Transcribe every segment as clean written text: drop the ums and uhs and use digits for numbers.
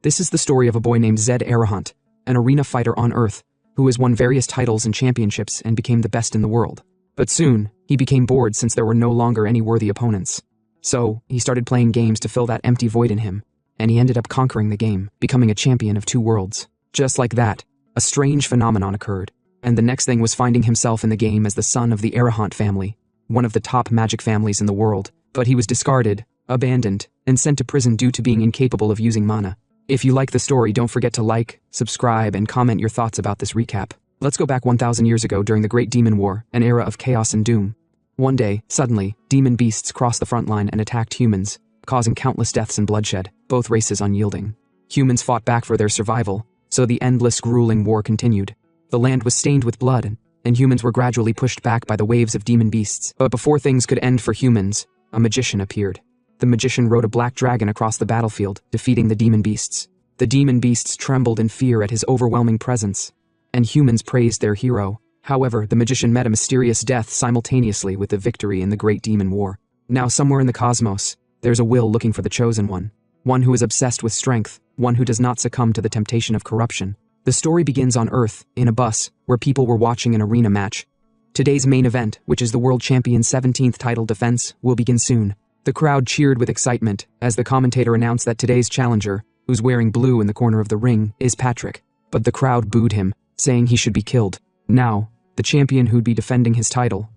This is the story of a boy named Zed Arahant, an arena fighter on Earth, who has won various titles and championships and became the best in the world. But soon, he became bored since there were no longer any worthy opponents. So, he started playing games to fill that empty void in him, and he ended up conquering the game, becoming a champion of 2 worlds. Just like that, a strange phenomenon occurred, and the next thing was finding himself in the game as the son of the Arahant family, one of the top magic families in the world, but he was discarded, abandoned, and sent to prison due to being incapable of using mana. If you like the story, don't forget to like, subscribe, and comment your thoughts about this recap. Let's go back 1,000 years ago during the Great Demon War, an era of chaos and doom. One day, suddenly, demon beasts crossed the front line and attacked humans, causing countless deaths and bloodshed, both races unyielding. Humans fought back for their survival, so the endless, grueling war continued. The land was stained with blood, and humans were gradually pushed back by the waves of demon beasts. But before things could end for humans, a magician appeared. The magician rode a black dragon across the battlefield, defeating the demon beasts. The demon beasts trembled in fear at his overwhelming presence, and humans praised their hero. However, the magician met a mysterious death simultaneously with the victory in the Great Demon War. Now somewhere in the cosmos, there's a will looking for the chosen one who is obsessed with strength, one who does not succumb to the temptation of corruption. The story begins on Earth, in a bus, where people were watching an arena match. Today's main event, which is the World Champion's 17th title defense, will begin soon. The crowd cheered with excitement as the commentator announced that today's challenger, who's wearing blue in the corner of the ring, is Patrick. But the crowd booed him, saying he should be killed. Now, the champion who'd be defending his title,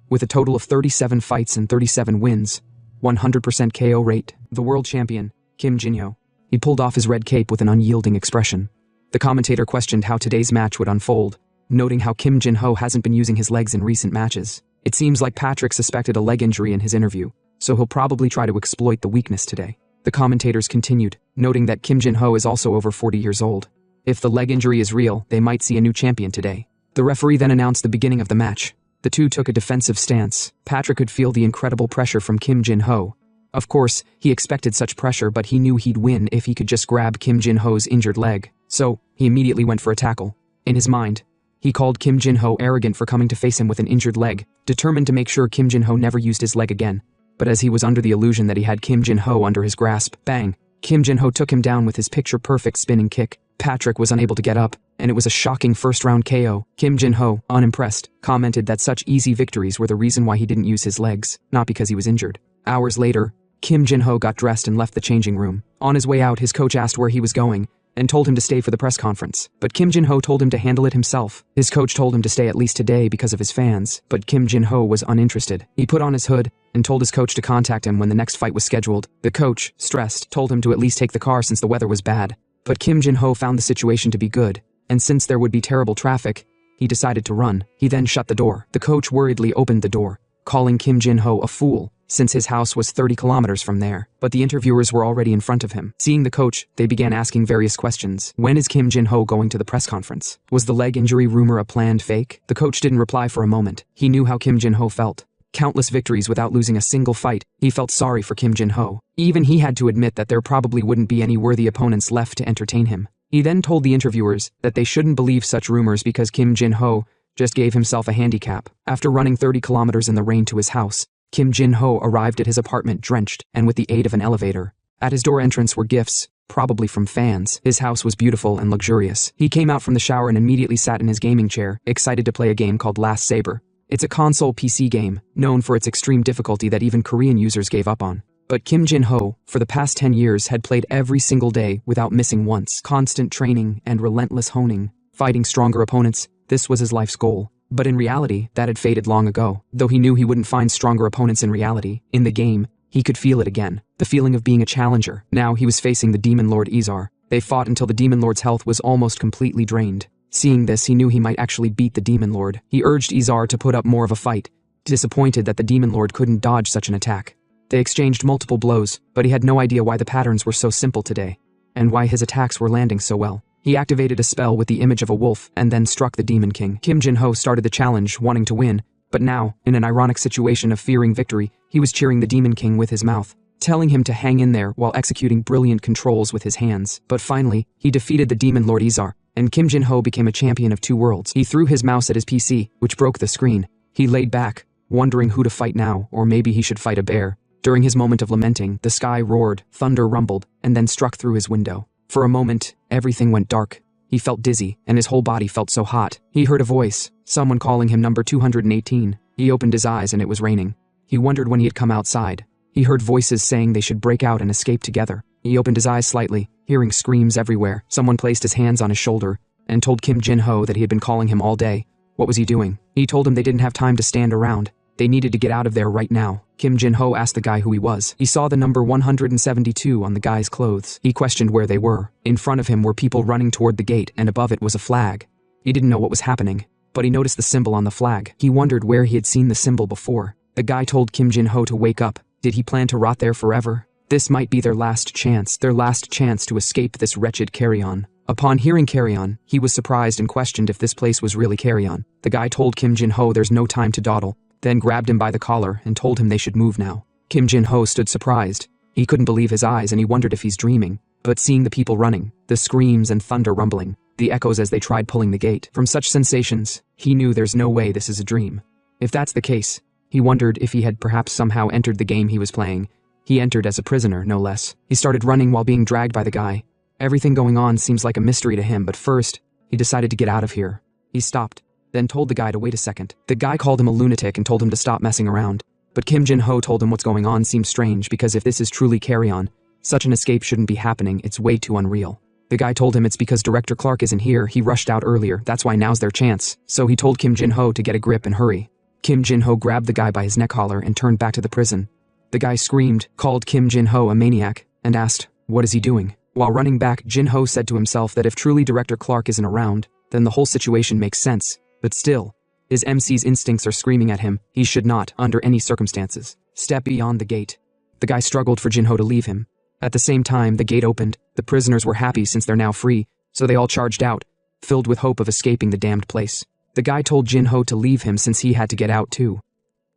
with a total of 37 fights and 37 wins, 100% KO rate, the world champion, Kim Jin-ho. He pulled off his red cape with an unyielding expression. The commentator questioned how today's match would unfold, noting how Kim Jin-ho hasn't been using his legs in recent matches. It seems like Patrick suspected a leg injury in his interview, so he'll probably try to exploit the weakness today. The commentators continued, noting that Kim Jin-ho is also over 40 years old. If the leg injury is real, they might see a new champion today. The referee then announced the beginning of the match. The two took a defensive stance. Patrick could feel the incredible pressure from Kim Jin-ho. Of course, he expected such pressure, but he knew he'd win if he could just grab Kim Jin-ho's injured leg. So, he immediately went for a tackle. In his mind, he called Kim Jin-ho arrogant for coming to face him with an injured leg, determined to make sure Kim Jin-ho never used his leg again. But as he was under the illusion that he had Kim Jin-ho under his grasp, bang! Kim Jin-ho took him down with his picture-perfect spinning kick. Patrick was unable to get up, and it was a shocking first-round KO. Kim Jin-ho, unimpressed, commented that such easy victories were the reason why he didn't use his legs, not because he was injured. Hours later, Kim Jin-ho got dressed and left the changing room. On his way out, his coach asked where he was going, and told him to stay for the press conference. But Kim Jin-ho told him to handle it himself. His coach told him to stay at least today because of his fans, but Kim Jin-ho was uninterested. He put on his hood and told his coach to contact him when the next fight was scheduled. The coach, stressed, told him to at least take the car since the weather was bad. But Kim Jin-ho found the situation to be good, and since there would be terrible traffic, he decided to run. He then shut the door. The coach worriedly opened the door, calling Kim Jin-ho a fool, since his house was 30 kilometers from there. But the interviewers were already in front of him. Seeing the coach, they began asking various questions. When is Kim Jin-ho going to the press conference? Was the leg injury rumor a planned fake? The coach didn't reply for a moment. He knew how Kim Jin-ho felt. Countless victories without losing a single fight. He felt sorry for Kim Jin-ho. Even he had to admit that there probably wouldn't be any worthy opponents left to entertain him. He then told the interviewers that they shouldn't believe such rumors because Kim Jin-ho just gave himself a handicap. After running 30 kilometers in the rain to his house, Kim Jin-ho arrived at his apartment drenched and with the aid of an elevator. At his door entrance were gifts, probably from fans. His house was beautiful and luxurious. He came out from the shower and immediately sat in his gaming chair, excited to play a game called Last Saber. It's a console PC game, known for its extreme difficulty that even Korean users gave up on. But Kim Jin-ho, for the past 10 years, had played every single day without missing once. Constant training and relentless honing, fighting stronger opponents, this was his life's goal. But in reality, that had faded long ago. Though he knew he wouldn't find stronger opponents in reality, in the game, he could feel it again. The feeling of being a challenger. Now he was facing the Demon Lord Izar. They fought until the Demon Lord's health was almost completely drained. Seeing this, he knew he might actually beat the Demon Lord. He urged Izar to put up more of a fight, disappointed that the Demon Lord couldn't dodge such an attack. They exchanged multiple blows, but he had no idea why the patterns were so simple today, and why his attacks were landing so well. He activated a spell with the image of a wolf and then struck the Demon King. Kim Jin-ho started the challenge, wanting to win, but now, in an ironic situation of fearing victory, he was cheering the Demon King with his mouth, telling him to hang in there while executing brilliant controls with his hands. But finally, he defeated the Demon Lord Izar, and Kim Jin-ho became a champion of 2 worlds. He threw his mouse at his PC, which broke the screen. He laid back, wondering who to fight now, or maybe he should fight a bear. During his moment of lamenting, the sky roared, thunder rumbled, and then struck through his window. For a moment, everything went dark. He felt dizzy, and his whole body felt so hot. He heard a voice, someone calling him number 218. He opened his eyes and it was raining. He wondered when he had come outside. He heard voices saying they should break out and escape together. He opened his eyes slightly, hearing screams everywhere. Someone placed his hands on his shoulder and told Kim Jin-ho that he had been calling him all day. What was he doing? He told him they didn't have time to stand around. They needed to get out of there right now. Kim Jin-ho asked the guy who he was. He saw the number 172 on the guy's clothes. He questioned where they were. In front of him were people running toward the gate, and above it was a flag. He didn't know what was happening, but he noticed the symbol on the flag. He wondered where he had seen the symbol before. The guy told Kim Jin-ho to wake up. Did he plan to rot there forever? This might be their last chance to escape this wretched carry-on. Upon hearing carry-on, he was surprised and questioned if this place was really carry-on. The guy told Kim Jin-ho there's no time to dawdle, then grabbed him by the collar and told him they should move now. Kim Jin-ho stood surprised. He couldn't believe his eyes and he wondered if he's dreaming. But seeing the people running, the screams and thunder rumbling, the echoes as they tried pulling the gate, from such sensations, he knew there's no way this is a dream. If that's the case, he wondered if he had perhaps somehow entered the game he was playing. He entered as a prisoner, no less. He started running while being dragged by the guy. Everything going on seems like a mystery to him, but first, he decided to get out of here. He stopped, then told the guy to wait a second. The guy called him a lunatic and told him to stop messing around. But Kim Jin-ho told him what's going on seemed strange because if this is truly carry-on, such an escape shouldn't be happening, it's way too unreal. The guy told him it's because Director Clark isn't here, he rushed out earlier, that's why now's their chance. So he told Kim Jin-ho to get a grip and hurry. Kim Jin-ho grabbed the guy by his neck collar and turned back to the prison. The guy screamed, called Kim Jin-ho a maniac, and asked, what is he doing? While running back, Jin-ho said to himself that if truly Director Clark isn't around, then the whole situation makes sense. But still, his MC's instincts are screaming at him. He should not, under any circumstances, step beyond the gate. The guy struggled for Jin-ho to leave him. At the same time, the gate opened. The prisoners were happy since they're now free, so they all charged out, filled with hope of escaping the damned place. The guy told Jin-ho to leave him since he had to get out too.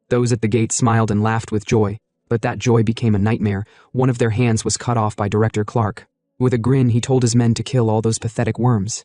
Those at the gate smiled and laughed with joy, but that joy became a nightmare. One of their hands was cut off by Director Clark. With a grin, he told his men to kill all those pathetic worms.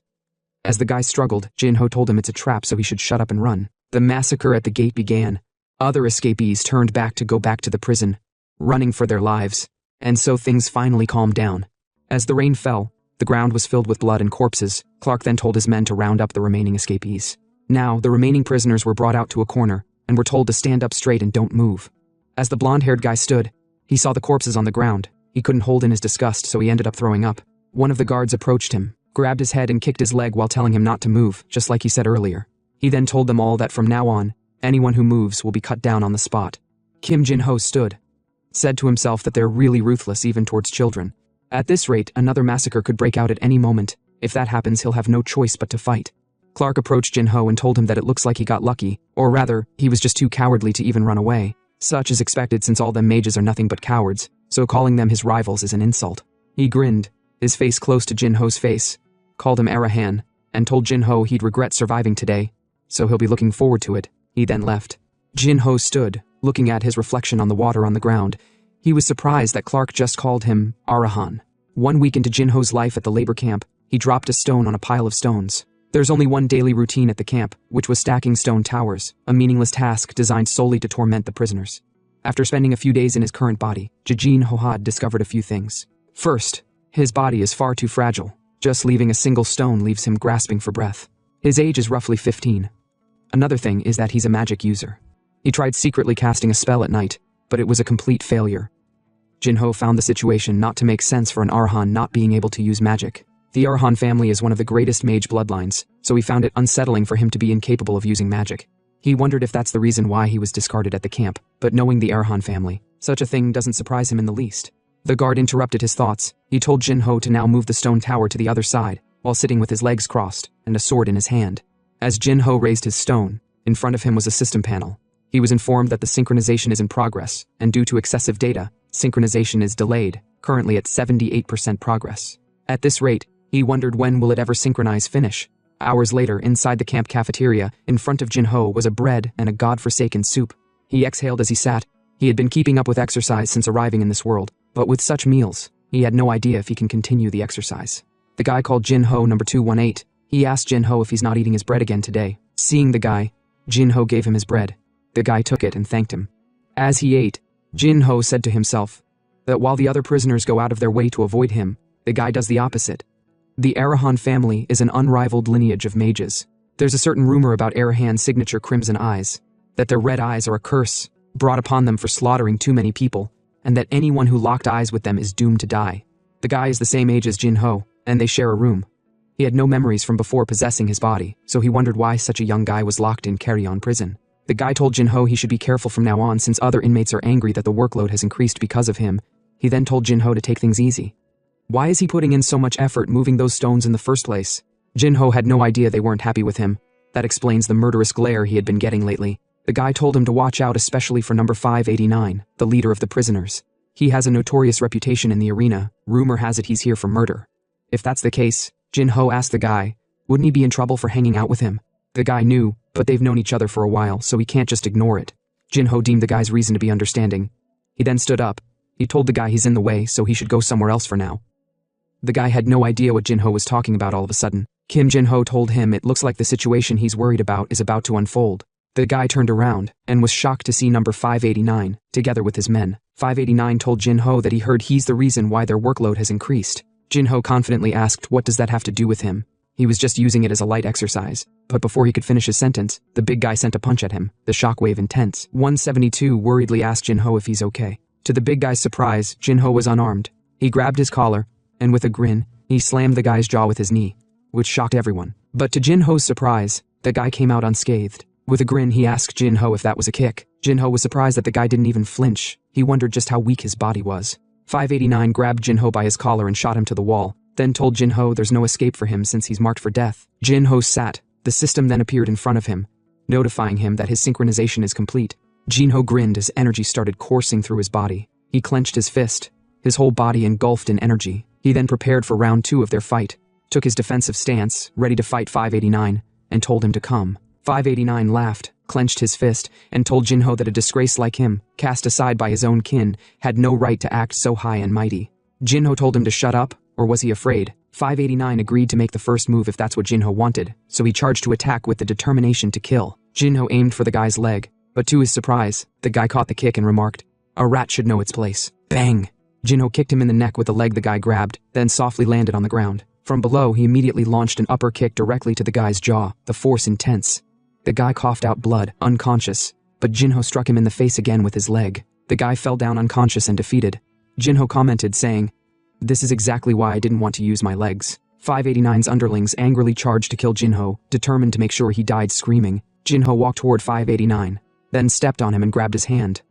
As the guy struggled, Jin-ho told him it's a trap so he should shut up and run. The massacre at the gate began. Other escapees turned back to go back to the prison, running for their lives. And so things finally calmed down. As the rain fell, the ground was filled with blood and corpses. Clark then told his men to round up the remaining escapees. Now, the remaining prisoners were brought out to a corner and were told to stand up straight and don't move. As the blonde-haired guy stood, he saw the corpses on the ground. He couldn't hold in his disgust, so he ended up throwing up. One of the guards approached him, grabbed his head and kicked his leg while telling him not to move, just like he said earlier. He then told them all that from now on, anyone who moves will be cut down on the spot. Kim Jin-ho stood, said to himself that they're really ruthless even towards children. At this rate, another massacre could break out at any moment. If that happens, he'll have no choice but to fight. Clark approached Jin-ho and told him that it looks like he got lucky, or rather, he was just too cowardly to even run away. Such is expected since all them mages are nothing but cowards, so calling them his rivals is an insult. He grinned, his face close to Jin-ho's face, called him Arahan, and told Jin-ho he'd regret surviving today, so he'll be looking forward to it. He then left. Jin-ho stood, looking at his reflection on the water on the ground. He was surprised that Clark just called him Arahan. 1 week into Jin-ho's life at the labor camp, he dropped a stone on a pile of stones. There's only one daily routine at the camp, which was stacking stone towers, a meaningless task designed solely to torment the prisoners. After spending a few days in his current body, Jin-ho had discovered a few things. First, his body is far too fragile. Just leaving a single stone leaves him grasping for breath. His age is roughly 15. Another thing is that he's a magic user. He tried secretly casting a spell at night, but it was a complete failure. Jin-ho found the situation not to make sense for an Arahan not being able to use magic. The Arahan family is one of the greatest mage bloodlines, so he found it unsettling for him to be incapable of using magic. He wondered if that's the reason why he was discarded at the camp, but knowing the Arahan family, such a thing doesn't surprise him in the least. The guard interrupted his thoughts. He told Jin-ho to now move the stone tower to the other side, while sitting with his legs crossed and a sword in his hand. As Jin-ho raised his stone, in front of him was a system panel. He was informed that the synchronization is in progress, and due to excessive data, synchronization is delayed, currently at 78% progress. At this rate, he wondered when will it ever synchronize finish. Hours later, inside the camp cafeteria, in front of Jin-ho was a bread and a godforsaken soup. He exhaled as he sat. He had been keeping up with exercise since arriving in this world, but with such meals, he had no idea if he can continue the exercise. The guy called Jin-ho number 218. He asked Jin-ho if he's not eating his bread again today. Seeing the guy, Jin-ho gave him his bread. The guy took it and thanked him. As he ate, Jin-ho said to himself that while the other prisoners go out of their way to avoid him, The guy does the opposite. The Arahan family is an unrivaled lineage of mages. There's a certain rumor about Arahan's signature crimson eyes, that their red eyes are a curse brought upon them for slaughtering too many people, and that anyone who locked eyes with them is doomed to die. The guy is the same age as Jinho, and they share a room. He had no memories from before possessing his body, so he wondered why such a young guy was locked in Carrion prison. The guy told Jinho he should be careful from now on since other inmates are angry that the workload has increased because of him. He then told Jinho to take things easy. Why is he putting in so much effort moving those stones in the first place? Jinho had no idea they weren't happy with him. That explains the murderous glare he had been getting lately. The guy told him to watch out especially for number 589, the leader of the prisoners. He has a notorious reputation in the arena. Rumor has it he's here for murder. If that's the case, Jinho asked the guy, wouldn't he be in trouble for hanging out with him? The guy knew, but they've known each other for a while, so he can't just ignore it. Jinho deemed the guy's reason to be understanding. He then stood up. He told the guy he's in the way, so he should go somewhere else for now. The guy had no idea what Jinho was talking about all of a sudden. Jinho told him it looks like the situation he's worried about is about to unfold. The guy turned around and was shocked to see number 589, together with his men. 589 told Jinho that he heard he's the reason why their workload has increased. Jinho confidently asked what does that have to do with him. He was just using it as a light exercise. But before he could finish his sentence, the big guy sent a punch at him, the shockwave intense. 172 worriedly asked Jinho if he's okay. To the big guy's surprise, Jinho was unarmed. He grabbed his collar, and with a grin, he slammed the guy's jaw with his knee, which shocked everyone. But to Jinho's surprise, the guy came out unscathed. With a grin, he asked Jinho if that was a kick. Jinho was surprised that the guy didn't even flinch. He wondered just how weak his body was. 589 grabbed Jinho by his collar and shot him to the wall, then told Jinho there's no escape for him since he's marked for death. Jinho sat. The system then appeared in front of him, notifying him that his synchronization is complete. Jinho grinned as energy started coursing through his body. He clenched his fist, his whole body engulfed in energy. He then prepared for round 2 of their fight, took his defensive stance, ready to fight 589, and told him to come. 589 laughed, clenched his fist, and told Jinho that a disgrace like him, cast aside by his own kin, had no right to act so high and mighty. Jinho told him to shut up, or was he afraid? 589 agreed to make the first move if that's what Jinho wanted, so he charged to attack with the determination to kill. Jinho aimed for the guy's leg, but to his surprise, the guy caught the kick and remarked, "A rat should know its place." Bang! Jinho kicked him in the neck with the leg the guy grabbed, then softly landed on the ground. From below, he immediately launched an upper kick directly to the guy's jaw, the force intense. The guy coughed out blood, unconscious, but Jinho struck him in the face again with his leg. The guy fell down unconscious and defeated. Jinho commented, saying, "This is exactly why I didn't want to use my legs." 589's underlings angrily charged to kill Jinho, determined to make sure he died screaming. Jinho walked toward 589, then stepped on him and grabbed his hand.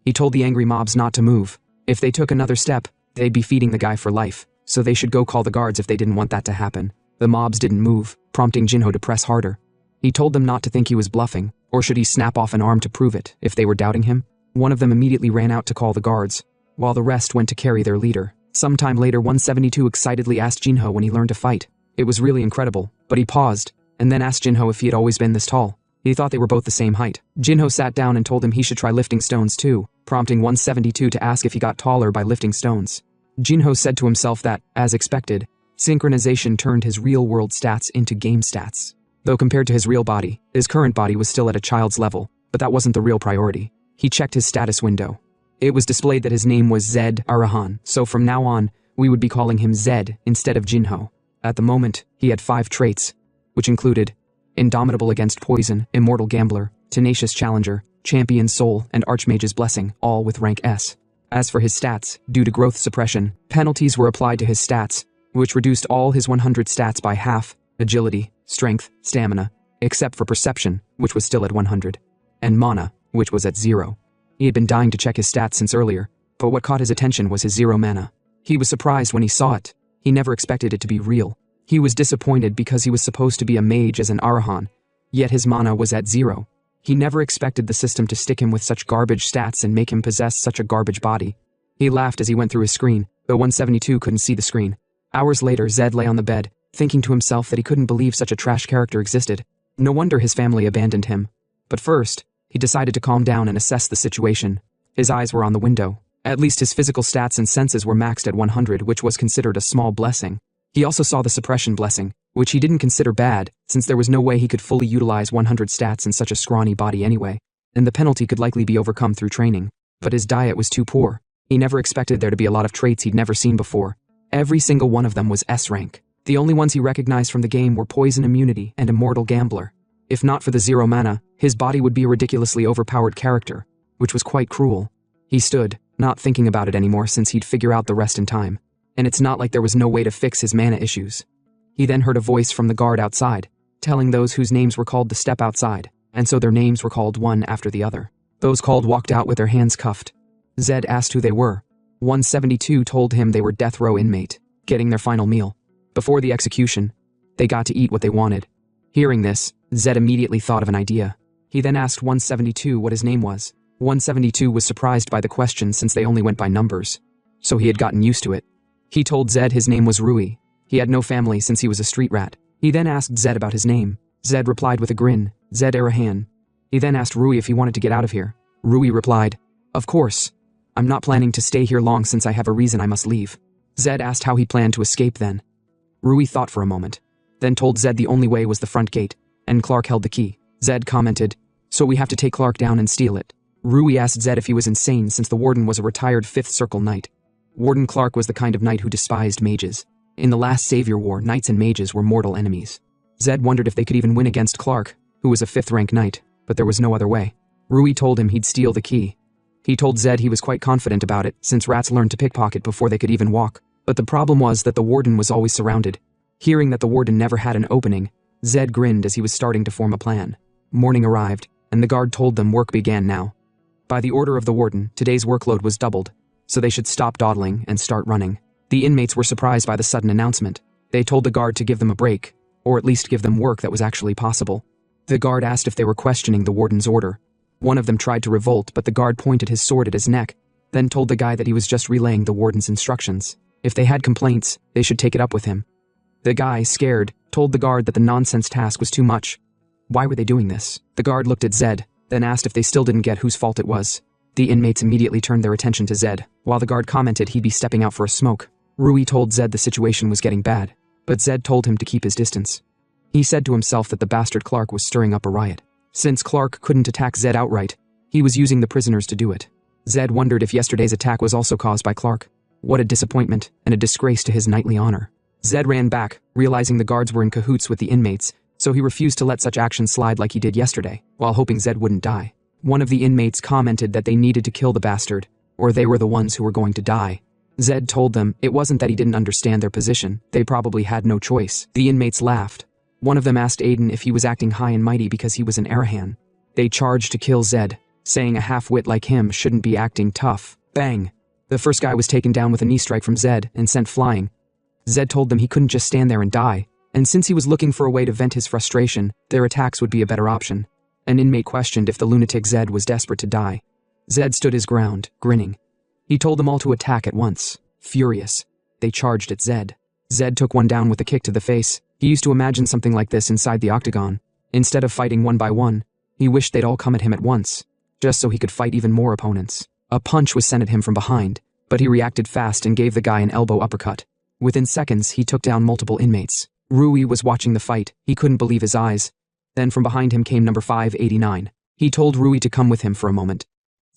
He told the angry mobs not to move. If they took another step, they'd be feeding the guy for life, so they should go call the guards if they didn't want that to happen. The mobs didn't move, prompting Jinho to press harder. He told them not to think he was bluffing, or should he snap off an arm to prove it, if they were doubting him. One of them immediately ran out to call the guards, while the rest went to carry their leader. Sometime later, 172 excitedly asked Jinho when he learned to fight. It was really incredible, but he paused, and then asked Jinho if he had always been this tall. He thought they were both the same height. Jinho sat down and told him he should try lifting stones too, prompting 172 to ask if he got taller by lifting stones. Jinho said to himself that, as expected, synchronization turned his real-world stats into game stats. Though compared to his real body, his current body was still at a child's level, but that wasn't the real priority. He checked his status window. It was displayed that his name was Zed Arahan, so from now on, we would be calling him Zed instead of Jinho. At the moment, he had 5 traits, which included Indomitable against poison, Immortal Gambler, Tenacious Challenger, Champion Soul, and Archmage's Blessing, all with rank S. As for his stats, due to growth suppression, penalties were applied to his stats, which reduced all his 100 stats by half: agility, strength, stamina, except for perception, which was still at 100, and mana, which was at 0. He had been dying to check his stats since earlier, but what caught his attention was his 0 mana. He was surprised when he saw it. He never expected it to be real. He was disappointed because he was supposed to be a mage as an Arahan, yet his mana was at 0. He never expected the system to stick him with such garbage stats and make him possess such a garbage body. He laughed as he went through his screen, though 172 couldn't see the screen. Hours later, Zed lay on the bed, thinking to himself that he couldn't believe such a trash character existed. No wonder his family abandoned him. But first, he decided to calm down and assess the situation. His eyes were on the window. At least his physical stats and senses were maxed at 100, which was considered a small blessing. He also saw the suppression blessing, which he didn't consider bad, since there was no way he could fully utilize 100 stats in such a scrawny body anyway, and the penalty could likely be overcome through training. But his diet was too poor. He never expected there to be a lot of traits he'd never seen before. Every single one of them was S rank. The only ones he recognized from the game were Poison Immunity and Immortal Gambler. If not for the 0 mana, his body would be a ridiculously overpowered character, which was quite cruel. He stood, not thinking about it anymore since he'd figure out the rest in time. And it's not like there was no way to fix his mana issues. He then heard a voice from the guard outside, telling those whose names were called to step outside, and so their names were called one after the other. Those called walked out with their hands cuffed. Zed asked who they were. 172 told him they were death row inmate, getting their final meal. Before the execution, they got to eat what they wanted. Hearing this, Zed immediately thought of an idea. He then asked 172 what his name was. 172 was surprised by the question since they only went by numbers, so he had gotten used to it. He told Zed his name was Rui. He had no family since he was a street rat. He then asked Zed about his name. Zed replied with a grin, Zed Arahan. He then asked Rui if he wanted to get out of here. Rui replied, of course. I'm not planning to stay here long since I have a reason I must leave. Zed asked how he planned to escape then. Rui thought for a moment, then told Zed the only way was the front gate, and Clark held the key. Zed commented, so we have to take Clark down and steal it. Rui asked Zed if he was insane since the warden was a retired 5th Circle knight. Warden Clark was the kind of knight who despised mages. In the last Savior War, knights and mages were mortal enemies. Zed wondered if they could even win against Clark, who was a 5th rank knight, but there was no other way. Rui told him he'd steal the key. He told Zed he was quite confident about it since rats learned to pickpocket before they could even walk, but the problem was that the warden was always surrounded. Hearing that the warden never had an opening, Zed grinned as he was starting to form a plan. Morning arrived, and the guard told them work began now. By the order of the warden, today's workload was doubled, so they should stop dawdling and start running. The inmates were surprised by the sudden announcement. They told the guard to give them a break, or at least give them work that was actually possible. The guard asked if they were questioning the warden's order. One of them tried to revolt, but the guard pointed his sword at his neck, then told the guy that he was just relaying the warden's instructions. If they had complaints, they should take it up with him. The guy, scared, told the guard that the nonsense task was too much. Why were they doing this? The guard looked at Zed, then asked if they still didn't get whose fault it was. The inmates immediately turned their attention to Zed, while the guard commented he'd be stepping out for a smoke. Rui told Zed the situation was getting bad, but Zed told him to keep his distance. He said to himself that the bastard Clark was stirring up a riot. Since Clark couldn't attack Zed outright, he was using the prisoners to do it. Zed wondered if yesterday's attack was also caused by Clark. What a disappointment and a disgrace to his knightly honor. Zed ran back, realizing the guards were in cahoots with the inmates, so he refused to let such actions slide like he did yesterday, while hoping Zed wouldn't die. One of the inmates commented that they needed to kill the bastard, or they were the ones who were going to die. Zed told them it wasn't that he didn't understand their position, they probably had no choice. The inmates laughed. One of them asked Aiden if he was acting high and mighty because he was an Arahan. They charged to kill Zed, saying a half-wit like him shouldn't be acting tough. Bang! The first guy was taken down with a knee strike from Zed and sent flying. Zed told them he couldn't just stand there and die, and since he was looking for a way to vent his frustration, their attacks would be a better option. An inmate questioned if the lunatic Zed was desperate to die. Zed stood his ground, grinning. He told them all to attack at once. Furious, they charged at Zed. Zed took one down with a kick to the face. He used to imagine something like this inside the octagon. Instead of fighting one by one, he wished they'd all come at him at once, just so he could fight even more opponents. A punch was sent at him from behind, but he reacted fast and gave the guy an elbow uppercut. Within seconds, he took down multiple inmates. Rui was watching the fight. He couldn't believe his eyes. Then from behind him came number 589. He told Rui to come with him for a moment.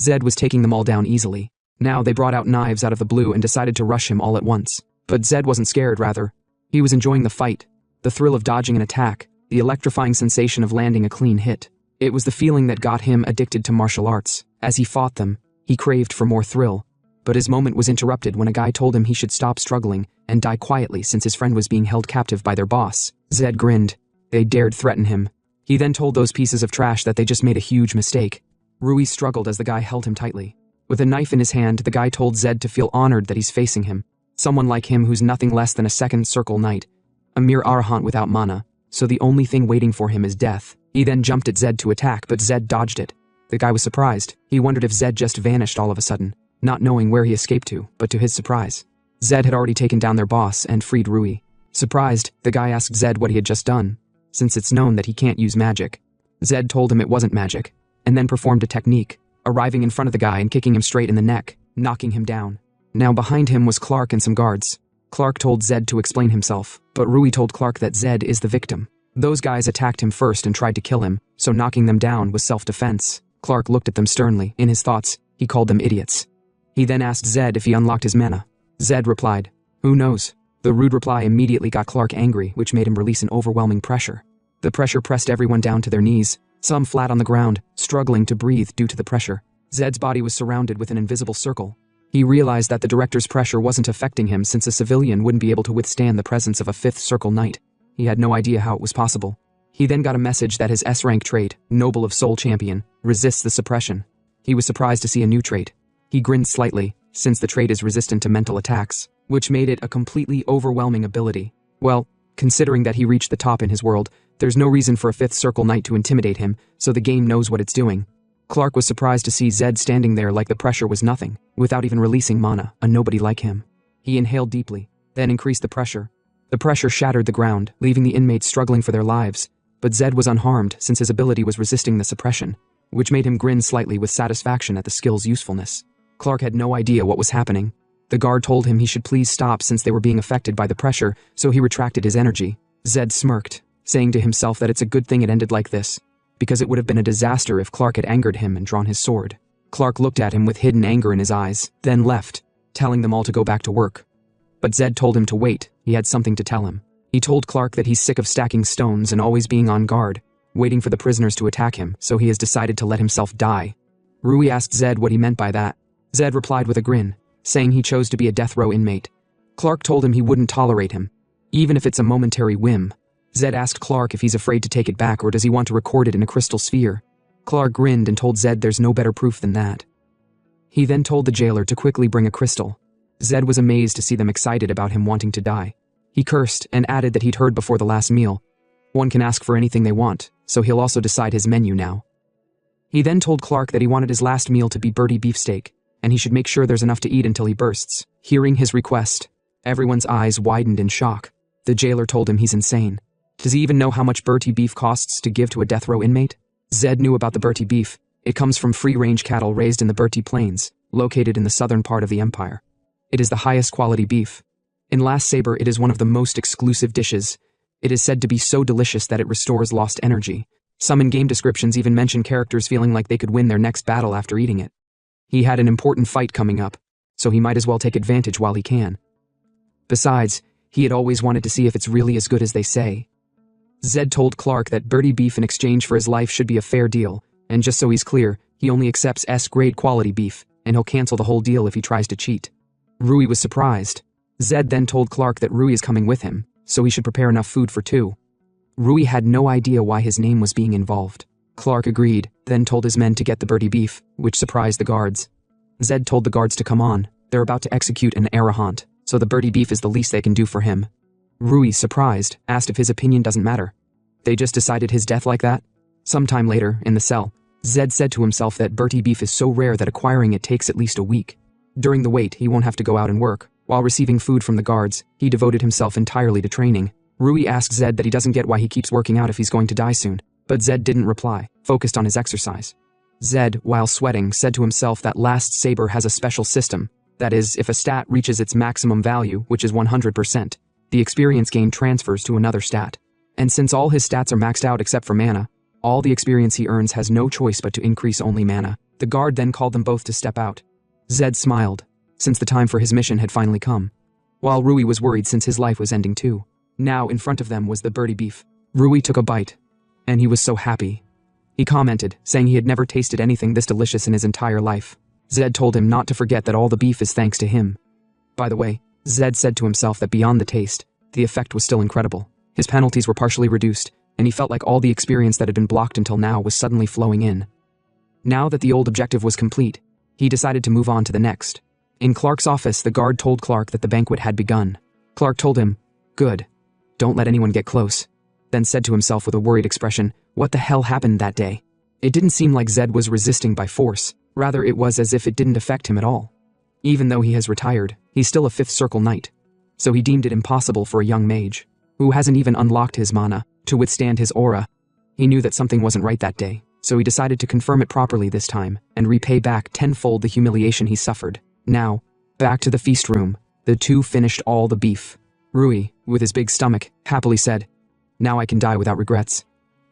Zed was taking them all down easily. Now they brought out knives out of the blue and decided to rush him all at once. But Zed wasn't scared, rather. He was enjoying the fight. The thrill of dodging an attack, the electrifying sensation of landing a clean hit. It was the feeling that got him addicted to martial arts. As he fought them, he craved for more thrill. But his moment was interrupted when a guy told him he should stop struggling and die quietly since his friend was being held captive by their boss. Zed grinned. They dared threaten him. He then told those pieces of trash that they just made a huge mistake. Rui struggled as the guy held him tightly. With a knife in his hand, the guy told Zed to feel honored that he's facing him. Someone like him who's nothing less than a 2nd Circle knight. A mere arahant without mana, so the only thing waiting for him is death. He then jumped at Zed to attack, but Zed dodged it. The guy was surprised. He wondered if Zed just vanished all of a sudden, not knowing where he escaped to, but to his surprise, Zed had already taken down their boss and freed Rui. Surprised, the guy asked Zed what he had just done, since it's known that he can't use magic. Zed told him it wasn't magic, and then performed a technique, arriving in front of the guy and kicking him straight in the neck, knocking him down. Now behind him was Clark and some guards. Clark told Zed to explain himself, but Rui told Clark that Zed is the victim. Those guys attacked him first and tried to kill him, so knocking them down was self-defense. Clark looked at them sternly. In his thoughts, he called them idiots. He then asked Zed if he unlocked his mana. Zed replied, Who knows? The rude reply immediately got Clark angry, which made him release an overwhelming pressure. The pressure pressed everyone down to their knees, some flat on the ground, struggling to breathe due to the pressure. Zed's body was surrounded with an invisible circle. He realized that the director's pressure wasn't affecting him since a civilian wouldn't be able to withstand the presence of a fifth circle knight. He had no idea how it was possible. He then got a message that his S-rank trait, Noble of Soul Champion, resists the suppression. He was surprised to see a new trait. He grinned slightly, since the trait is resistant to mental attacks, which made it a completely overwhelming ability. Well, considering that he reached the top in his world, there's no reason for a fifth circle knight to intimidate him, so the game knows what it's doing. Clark was surprised to see Zed standing there like the pressure was nothing, without even releasing mana, a nobody like him. He inhaled deeply, then increased the pressure. The pressure shattered the ground, leaving the inmates struggling for their lives, but Zed was unharmed since his ability was resisting the suppression, which made him grin slightly with satisfaction at the skill's usefulness. Clark had no idea what was happening. The guard told him he should please stop since they were being affected by the pressure, so he retracted his energy. Zed smirked, saying to himself that it's a good thing it ended like this, because it would have been a disaster if Clark had angered him and drawn his sword. Clark looked at him with hidden anger in his eyes, then left, telling them all to go back to work. But Zed told him to wait, he had something to tell him. He told Clark that he's sick of stacking stones and always being on guard, waiting for the prisoners to attack him, so he has decided to let himself die. Rui asked Zed what he meant by that. Zed replied with a grin, saying he chose to be a death row inmate. Clark told him he wouldn't tolerate him, even if it's a momentary whim. Zed asked Clark if he's afraid to take it back or does he want to record it in a crystal sphere. Clark grinned and told Zed there's no better proof than that. He then told the jailer to quickly bring a crystal. Zed was amazed to see them excited about him wanting to die. He cursed and added that he'd heard before the last meal. One can ask for anything they want, so he'll also decide his menu now. He then told Clark that he wanted his last meal to be birdie beefsteak, and he should make sure there's enough to eat until he bursts. Hearing his request, everyone's eyes widened in shock. The jailer told him he's insane. Does he even know how much birdie beef costs to give to a death row inmate? Zed knew about the birdie beef. It comes from free-range cattle raised in the Birdie Plains, located in the southern part of the empire. It is the highest quality beef. In Last Saber, it is one of the most exclusive dishes. It is said to be so delicious that it restores lost energy. Some in-game descriptions even mention characters feeling like they could win their next battle after eating it. He had an important fight coming up, so he might as well take advantage while he can. Besides, he had always wanted to see if it's really as good as they say. Zed told Clark that birdie beef in exchange for his life should be a fair deal, and just so he's clear, he only accepts S-grade quality beef, and he'll cancel the whole deal if he tries to cheat. Rui was surprised. Zed then told Clark that Rui is coming with him, so he should prepare enough food for two. Rui had no idea why his name was being involved. Clark agreed, then told his men to get the birdie beef, which surprised the guards. Zed told the guards to come on. They're about to execute an Arahant, so the birdie beef is the least they can do for him. Rui, surprised, asked if his opinion doesn't matter. They just decided his death like that? Sometime later, in the cell, Zed said to himself that birdie beef is so rare that acquiring it takes at least a week. During the wait, he won't have to go out and work. While receiving food from the guards, he devoted himself entirely to training. Rui asked Zed that he doesn't get why he keeps working out if he's going to die soon, but Zed didn't reply, focused on his exercise. Zed, while sweating, said to himself that Last Saber has a special system. That is, if a stat reaches its maximum value, which is 100%, the experience gain transfers to another stat. And since all his stats are maxed out except for mana, all the experience he earns has no choice but to increase only mana. The guard then called them both to step out. Zed smiled, since the time for his mission had finally come, while Rui was worried since his life was ending too. Now in front of them was the birdie beef. Rui took a bite, and he was so happy. He commented, saying he had never tasted anything this delicious in his entire life. Zed told him not to forget that all the beef is thanks to him. By the way, Zed said to himself that beyond the taste, the effect was still incredible. His penalties were partially reduced, and he felt like all the experience that had been blocked until now was suddenly flowing in. Now that the old objective was complete, he decided to move on to the next. In Clark's office, the guard told Clark that the banquet had begun. Clark told him, "Good. Don't let anyone get close," then said to himself with a worried expression, what the hell happened that day? It didn't seem like Zed was resisting by force, rather it was as if it didn't affect him at all. Even though he has retired, he's still a fifth circle knight, so he deemed it impossible for a young mage, who hasn't even unlocked his mana, to withstand his aura. He knew that something wasn't right that day, so he decided to confirm it properly this time, and repay back tenfold the humiliation he suffered. Now, back to the feast room, the two finished all the beef. Rui, with his big stomach, happily said, "Now I can die without regrets."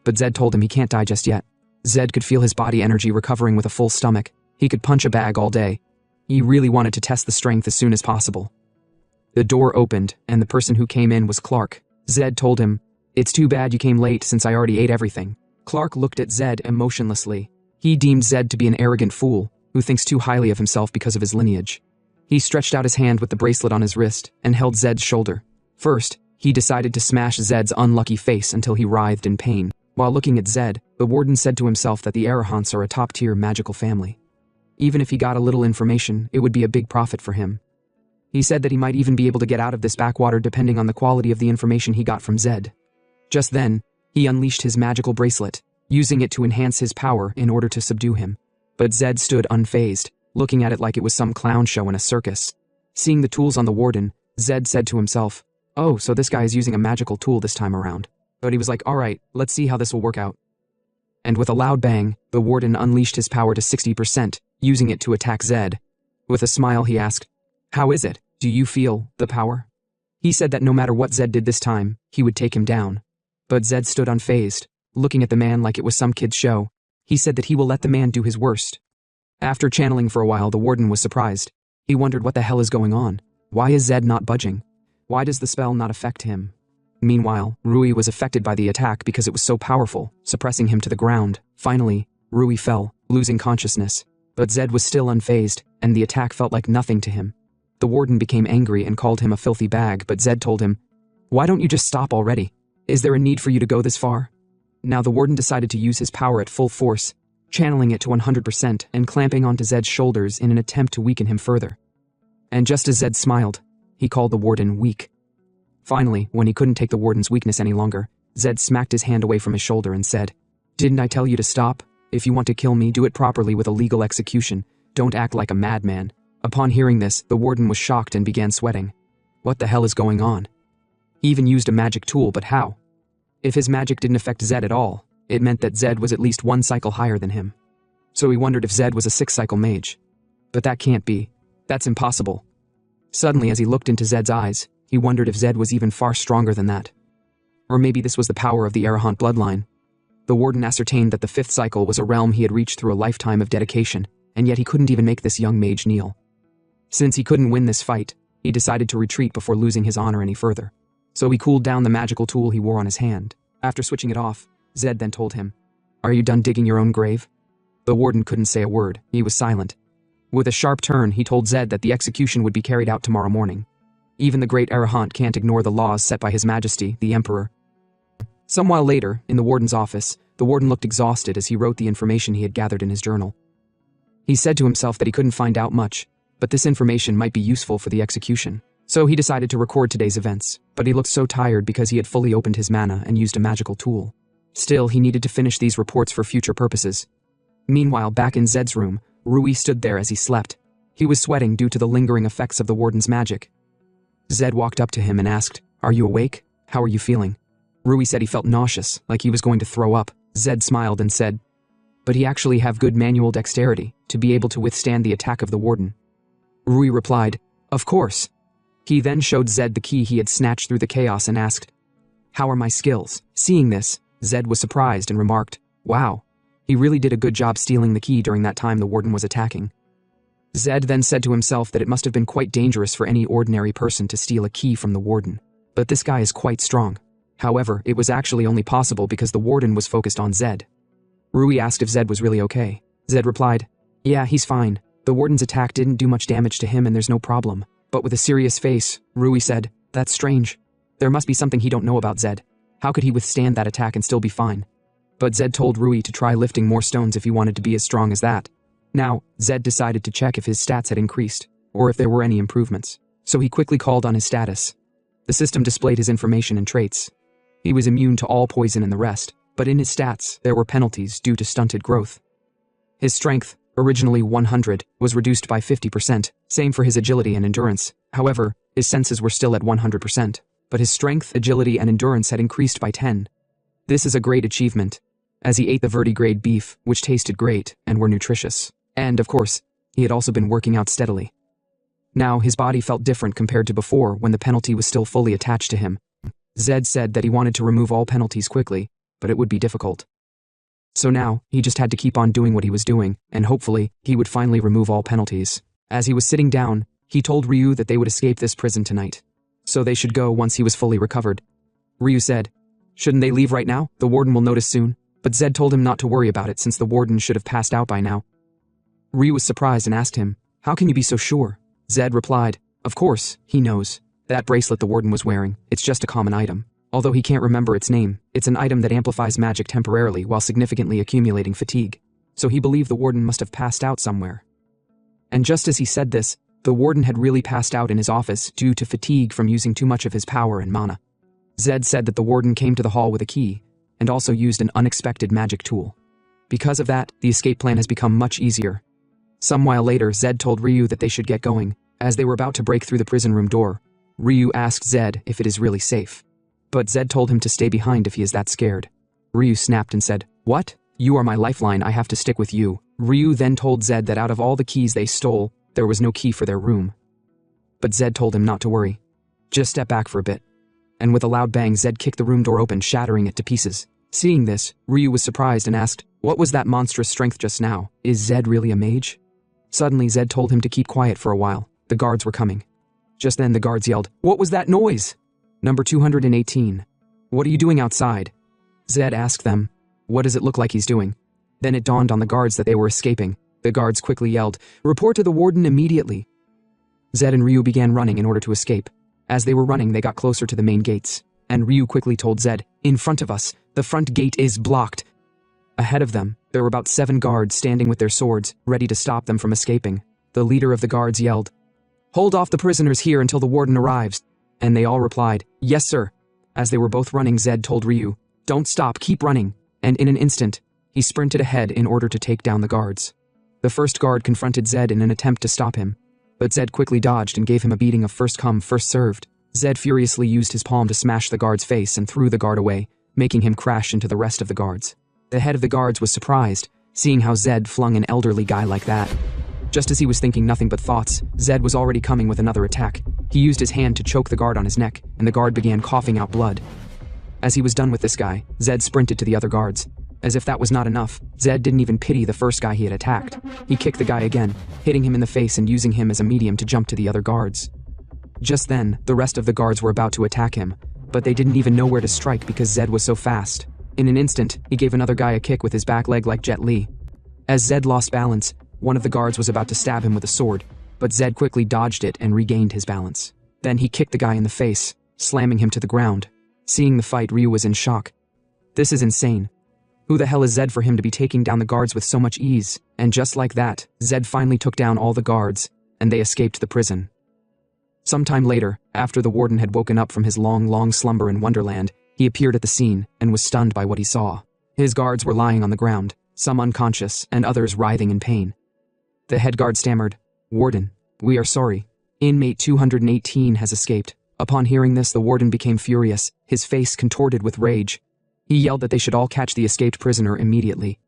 But Zed told him he can't die just yet. Zed could feel his body energy recovering with a full stomach. He could punch a bag all day. He really wanted to test the strength as soon as possible. The door opened, and the person who came in was Clark. Zed told him, "It's too bad you came late since I already ate everything." Clark looked at Zed emotionlessly. He deemed Zed to be an arrogant fool who thinks too highly of himself because of his lineage. He stretched out his hand with the bracelet on his wrist and held Zed's shoulder. First, he decided to smash Zed's unlucky face until he writhed in pain. While looking at Zed, the warden said to himself that the Arahants are a top-tier magical family. Even if he got a little information, it would be a big profit for him. He said that he might even be able to get out of this backwater depending on the quality of the information he got from Zed. Just then, he unleashed his magical bracelet, using it to enhance his power in order to subdue him. But Zed stood unfazed, looking at it like it was some clown show in a circus. Seeing the tools on the warden, Zed said to himself, "Oh, so this guy is using a magical tool this time around." But he was like, "Alright, let's see how this will work out." And with a loud bang, the warden unleashed his power to 60%, using it to attack Zed. With a smile he asked, "How is it? Do you feel the power?" He said that no matter what Zed did this time, he would take him down. But Zed stood unfazed, looking at the man like it was some kid's show. He said that he will let the man do his worst. After channeling for a while, the warden was surprised. He wondered what the hell is going on. Why is Zed not budging? Why does the spell not affect him? Meanwhile, Rui was affected by the attack because it was so powerful, suppressing him to the ground. Finally, Rui fell, losing consciousness. But Zed was still unfazed, and the attack felt like nothing to him. The warden became angry and called him a filthy bag, but Zed told him, "Why don't you just stop already? Is there a need for you to go this far?" Now the warden decided to use his power at full force, channeling it to 100% and clamping onto Zed's shoulders in an attempt to weaken him further. And just as Zed smiled, he called the warden weak. Finally, when he couldn't take the warden's weakness any longer, Zed smacked his hand away from his shoulder and said, "Didn't I tell you to stop? If you want to kill me, do it properly with a legal execution. Don't act like a madman." Upon hearing this, the warden was shocked and began sweating. What the hell is going on? He even used a magic tool, but how? If his magic didn't affect Zed at all, it meant that Zed was at least one cycle higher than him. So he wondered if Zed was a 6-cycle mage. But that can't be. That's impossible. Suddenly, as he looked into Zed's eyes, he wondered if Zed was even far stronger than that. Or maybe this was the power of the Arahant bloodline. The warden ascertained that the 5th cycle was a realm he had reached through a lifetime of dedication, and yet he couldn't even make this young mage kneel. Since he couldn't win this fight, he decided to retreat before losing his honor any further. So he cooled down the magical tool he wore on his hand. After switching it off, Zed then told him, "Are you done digging your own grave?" The warden couldn't say a word. He was silent. With a sharp turn, he told Zed that the execution would be carried out tomorrow morning. Even the great Arahant can't ignore the laws set by His Majesty, the Emperor. Some while later, in the warden's office, the warden looked exhausted as he wrote the information he had gathered in his journal. He said to himself that he couldn't find out much, but this information might be useful for the execution. So he decided to record today's events, but he looked so tired because he had fully opened his mana and used a magical tool. Still, he needed to finish these reports for future purposes. Meanwhile, back in Zed's room, Rui stood there as he slept. He was sweating due to the lingering effects of the warden's magic. Zed walked up to him and asked, "Are you awake? How are you feeling?" Rui said he felt nauseous, like he was going to throw up. Zed smiled and said, "But he actually have good manual dexterity to be able to withstand the attack of the warden." Rui replied, "Of course." He then showed Zed the key he had snatched through the chaos and asked, "How are my skills?" Seeing this, Zed was surprised and remarked, "Wow, he really did a good job stealing the key during that time the warden was attacking." Zed then said to himself that it must have been quite dangerous for any ordinary person to steal a key from the warden. But this guy is quite strong. However, it was actually only possible because the warden was focused on Zed. Rui asked if Zed was really okay. Zed replied, "Yeah, he's fine. The warden's attack didn't do much damage to him and there's no problem." But with a serious face, Rui said, "That's strange. There must be something he don't know about Zed. How could he withstand that attack and still be fine?" But Zed told Rui to try lifting more stones if he wanted to be as strong as that. Now, Zed decided to check if his stats had increased, or if there were any improvements. So he quickly called on his status. The system displayed his information and traits. He was immune to all poison and the rest, but in his stats, there were penalties due to stunted growth. His strength, originally 100, was reduced by 50%, same for his agility and endurance. However, his senses were still at 100%, but his strength, agility, and endurance had increased by 10. This is a great achievement, as he ate the vertigrade beef, which tasted great and were nutritious. And, of course, he had also been working out steadily. Now, his body felt different compared to before when the penalty was still fully attached to him. Zed said that he wanted to remove all penalties quickly, but it would be difficult. So now, he just had to keep on doing what he was doing, and hopefully, he would finally remove all penalties. As he was sitting down, He told Ryu that they would escape this prison tonight, so they should go once he was fully recovered. Ryu said, "Shouldn't they leave right now? The warden will notice soon." But Zed told him not to worry about it since the warden should have passed out by now. Ryu was surprised and asked him, "How can you be so sure?" Zed replied, "Of course, he knows. That bracelet the warden was wearing, it's just a common item. Although he can't remember its name, it's an item that amplifies magic temporarily while significantly accumulating fatigue. So he believed the warden must have passed out somewhere." And just as he said this, the warden had really passed out in his office due to fatigue from using too much of his power and mana. Zed said that the warden came to the hall with a key, and also used an unexpected magic tool. Because of that, the escape plan has become much easier. Some while later, Zed told Ryu that they should get going. As they were about to break through the prison room door, Ryu asked Zed if it is really safe. But Zed told him to stay behind if he is that scared. Ryu snapped and said, "What? You are my lifeline, I have to stick with you." Ryu then told Zed that out of all the keys they stole, there was no key for their room. But Zed told him not to worry. Just step back for a bit. And with a loud bang, Zed kicked the room door open, shattering it to pieces. Seeing this, Ryu was surprised and asked, "What was that monstrous strength just now? Is Zed really a mage?" Suddenly, Zed told him to keep quiet for a while. The guards were coming. Just then the guards yelled, "What was that noise?" Number 218. "What are you doing outside?" Zed asked them, "What does it look like he's doing?" Then it dawned on the guards that they were escaping. The guards quickly yelled, "Report to the warden immediately." Zed and Ryu began running in order to escape. As they were running, they got closer to the main gates, and Ryu quickly told Zed, "In front of us, the front gate is blocked." Ahead of them, there were about 7 guards standing with their swords, ready to stop them from escaping. The leader of the guards yelled, "Hold off the prisoners here until the warden arrives." And they all replied, "Yes, sir." As they were both running, Zed told Ryu, "Don't stop, keep running." And in an instant, he sprinted ahead in order to take down the guards. The first guard confronted Zed in an attempt to stop him, but Zed quickly dodged and gave him a beating of first come, first served. Zed furiously used his palm to smash the guard's face and threw the guard away, making him crash into the rest of the guards. The head of the guards was surprised, seeing how Zed flung an elderly guy like that. Just as he was thinking nothing but thoughts, Zed was already coming with another attack. He used his hand to choke the guard on his neck, and the guard began coughing out blood. As he was done with this guy, Zed sprinted to the other guards. As if that was not enough, Zed didn't even pity the first guy he had attacked. He kicked the guy again, hitting him in the face and using him as a medium to jump to the other guards. Just then, the rest of the guards were about to attack him, but they didn't even know where to strike because Zed was so fast. In an instant, he gave another guy a kick with his back leg like Jet Li. As Zed lost balance, one of the guards was about to stab him with a sword, but Zed quickly dodged it and regained his balance. Then he kicked the guy in the face, slamming him to the ground. Seeing the fight, Ryu was in shock. This is insane. Who the hell is Zed for him to be taking down the guards with so much ease? And just like that, Zed finally took down all the guards, and they escaped the prison. Sometime later, after the warden had woken up from his long slumber in Wonderland, he appeared at the scene and was stunned by what he saw. His guards were lying on the ground, some unconscious and others writhing in pain. The head guard stammered, "Warden, we are sorry. Inmate 218 has escaped." Upon hearing this, the warden became furious, his face contorted with rage. He yelled that they should all catch the escaped prisoner immediately.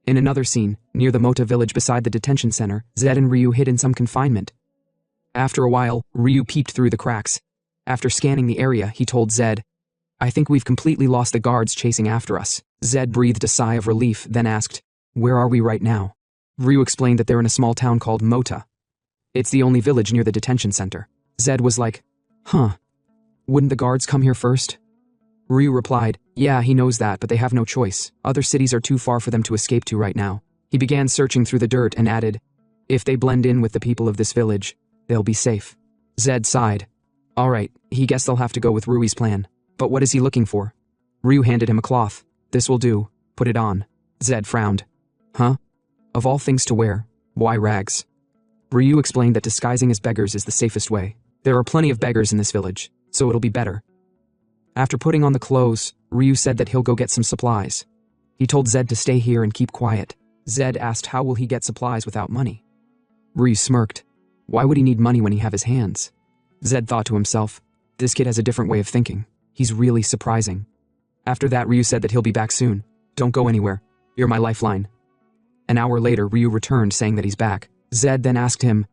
In another scene, near the Mota village beside the detention center, Zed and Ryu hid in some confinement. After a while, Ryu peeped through the cracks. After scanning the area, he told Zed, "I think we've completely lost the guards chasing after us." Zed breathed a sigh of relief, then asked, "Where are we right now?" Ryu explained that they're in a small town called Mota. It's the only village near the detention center. Zed was like, "Huh. Wouldn't the guards come here first?" Ryu replied, "Yeah, he knows that, but they have no choice. Other cities are too far for them to escape to right now." He began searching through the dirt and added, "If they blend in with the people of this village, they'll be safe." Zed sighed. "Alright, he guessed they'll have to go with Rui's plan. But what is he looking for?" Ryu handed him a cloth. "This will do. Put it on." Zed frowned. "Huh? Of all things to wear, why rags?" Ryu explained that disguising as beggars is the safest way. There are plenty of beggars in this village, so it'll be better. After putting on the clothes, Ryu said that he'll go get some supplies. He told Zed to stay here and keep quiet. Zed asked how will he get supplies without money. Ryu smirked. Why would he need money when he have his hands? Zed thought to himself, this kid has a different way of thinking. He's really surprising. After that, Ryu said that he'll be back soon. Don't go anywhere. You're my lifeline. An hour later, Ryu returned saying that he's back. Zed then asked him,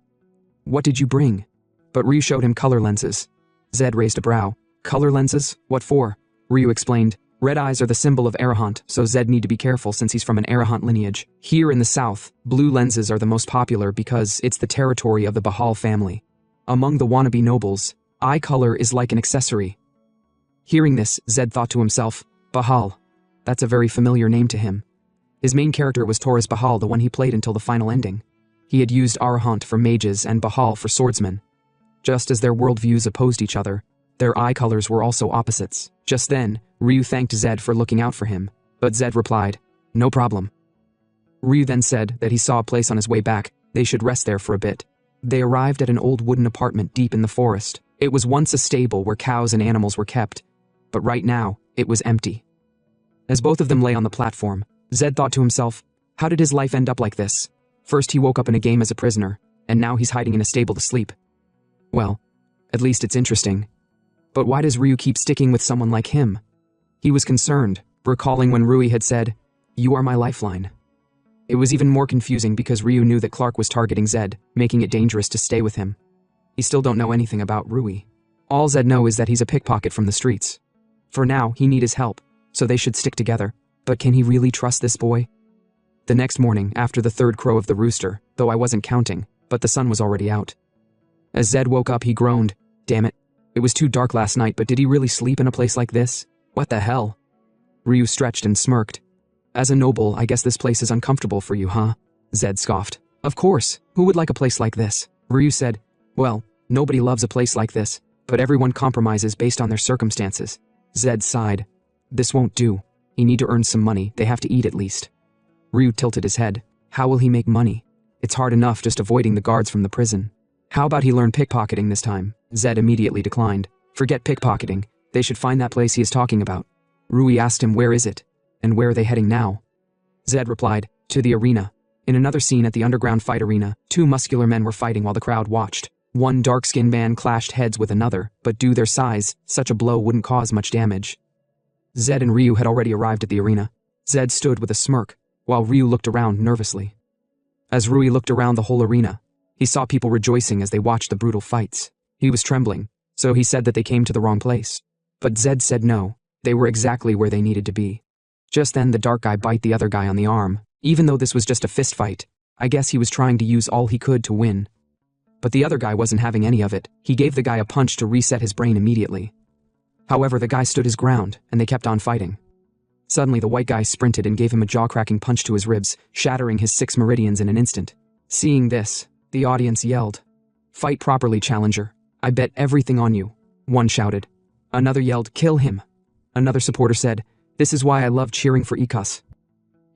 what did you bring? But Ryu showed him color lenses. Zed raised a brow. Color lenses? What for? Ryu explained. Red eyes are the symbol of Arahant, so Zed need to be careful since he's from an Arahant lineage. Here in the south, blue lenses are the most popular because it's the territory of the Bahal family. Among the wannabe nobles, eye color is like an accessory. Hearing this, Zed thought to himself, Bahal. That's a very familiar name to him. His main character was Taurus Bahal, the one he played until the final ending. He had used Arahant for mages and Bahal for swordsmen. Just as their worldviews opposed each other, their eye colors were also opposites. Just then, Ryu thanked Zed for looking out for him, but Zed replied, no problem. Ryu then said that he saw a place on his way back, they should rest there for a bit. They arrived at an old wooden apartment deep in the forest. It was once a stable where cows and animals were kept, but right now, it was empty. As both of them lay on the platform, Zed thought to himself, how did his life end up like this? First he woke up in a game as a prisoner, and now he's hiding in a stable to sleep. Well, at least it's interesting. But why does Ryu keep sticking with someone like him? He was concerned, recalling when Rui had said, you are my lifeline. It was even more confusing because Ryu knew that Clark was targeting Zed, making it dangerous to stay with him. He still don't know anything about Rui. All Zed knows is that he's a pickpocket from the streets. For now, he need his help, so they should stick together. But can he really trust this boy? The next morning, after the third crow of the rooster, though I wasn't counting, but the sun was already out. As Zed woke up, he groaned, damn it. It was too dark last night, but did he really sleep in a place like this? What the hell? Ryu stretched and smirked. As a noble, I guess this place is uncomfortable for you, huh? Zed scoffed. Of course, who would like a place like this? Ryu said, well, nobody loves a place like this, but everyone compromises based on their circumstances. Zed sighed. This won't do. He need to earn some money, they have to eat at least. Ryu tilted his head. How will he make money? It's hard enough just avoiding the guards from the prison. How about he learn pickpocketing this time? Zed immediately declined. Forget pickpocketing, they should find that place he is talking about. Rui asked him where is it, and where are they heading now? Zed replied, to the arena. In another scene at the underground fight arena, two muscular men were fighting while the crowd watched. One dark-skinned man clashed heads with another, but due to their size, such a blow wouldn't cause much damage. Zed and Ryu had already arrived at the arena. Zed stood with a smirk, while Ryu looked around nervously. As Rui looked around the whole arena, he saw people rejoicing as they watched the brutal fights. He was trembling, so he said that they came to the wrong place. But Zed said no, they were exactly where they needed to be. Just then the dark guy bit the other guy on the arm. Even though this was just a fist fight, I guess he was trying to use all he could to win. But the other guy wasn't having any of it. He gave the guy a punch to reset his brain immediately. However, the guy stood his ground, and they kept on fighting. Suddenly the white guy sprinted and gave him a jaw-cracking punch to his ribs, shattering his 6 meridians in an instant. Seeing this, the audience yelled, "Fight properly, challenger. I bet everything on you." One shouted. Another yelled, "Kill him." Another supporter said, "This is why I love cheering for Ikas."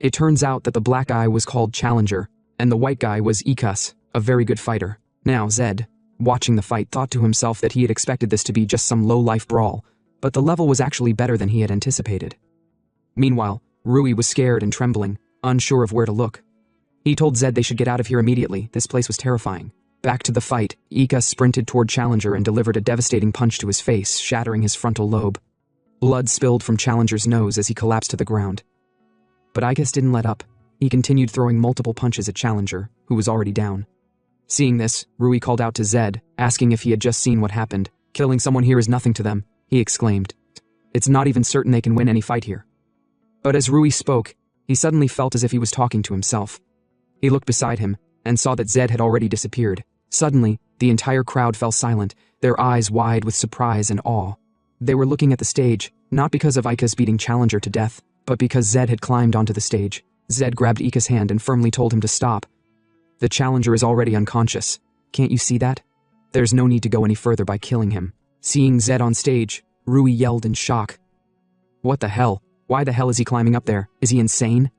It turns out that the black guy was called Challenger, and the white guy was Ikas, a very good fighter. Now Zed, watching the fight, thought to himself that he had expected this to be just some low-life brawl, but the level was actually better than he had anticipated. Meanwhile, Rui was scared and trembling, unsure of where to look. He told Zed they should get out of here immediately, this place was terrifying. Back to the fight, Ikas sprinted toward Challenger and delivered a devastating punch to his face, shattering his frontal lobe. Blood spilled from Challenger's nose as he collapsed to the ground. But Ikas didn't let up. He continued throwing multiple punches at Challenger, who was already down. Seeing this, Rui called out to Zed, asking if he had just seen what happened. "Killing someone here is nothing to them," he exclaimed. "It's not even certain they can win any fight here." But as Rui spoke, he suddenly felt as if he was talking to himself. He looked beside him, and saw that Zed had already disappeared. Suddenly, the entire crowd fell silent, their eyes wide with surprise and awe. They were looking at the stage, not because of Ikas beating Challenger to death, but because Zed had climbed onto the stage. Zed grabbed Ika's hand and firmly told him to stop. "The Challenger is already unconscious. Can't you see that? There's no need to go any further by killing him." Seeing Zed on stage, Rui yelled in shock. "What the hell? Why the hell is he climbing up there? Is he insane?"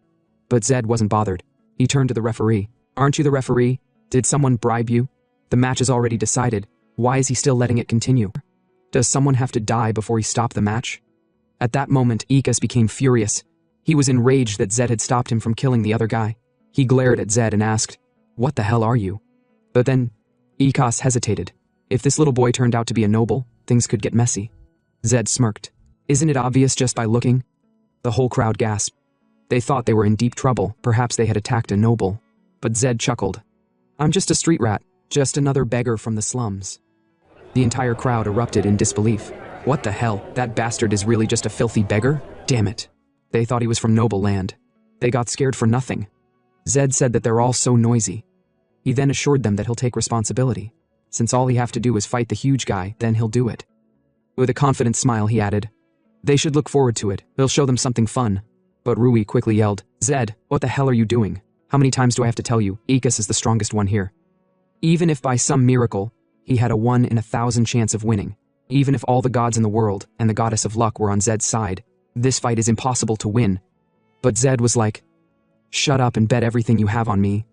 But Zed wasn't bothered. He turned to the referee. "Aren't you the referee? Did someone bribe you? The match is already decided. Why is he still letting it continue? Does someone have to die before he stopped the match?" At that moment, Ikas became furious. He was enraged that Zed had stopped him from killing the other guy. He glared at Zed and asked, "What the hell are you?" But then, Ikas hesitated. If this little boy turned out to be a noble, things could get messy. Zed smirked. "Isn't it obvious just by looking?" The whole crowd gasped. They thought they were in deep trouble, perhaps they had attacked a noble. But Zed chuckled. "I'm just a street rat, just another beggar from the slums." The entire crowd erupted in disbelief. What the hell, that bastard is really just a filthy beggar? Damn it. They thought he was from noble land. They got scared for nothing. Zed said that they're all so noisy. He then assured them that he'll take responsibility. since all he have to do is fight the huge guy, then he'll do it. With a confident smile, he added, "They should look forward to it. It'll show them something fun." But Rui quickly yelled, "Zed, what the hell are you doing? How many times do I have to tell you? Icus is the strongest one here. Even if by some miracle, he had a 1 in 1,000 chance of winning. Even if all the gods in the world and the goddess of luck were on Zed's side, this fight is impossible to win." But Zed was like, "Shut up and bet everything you have on me."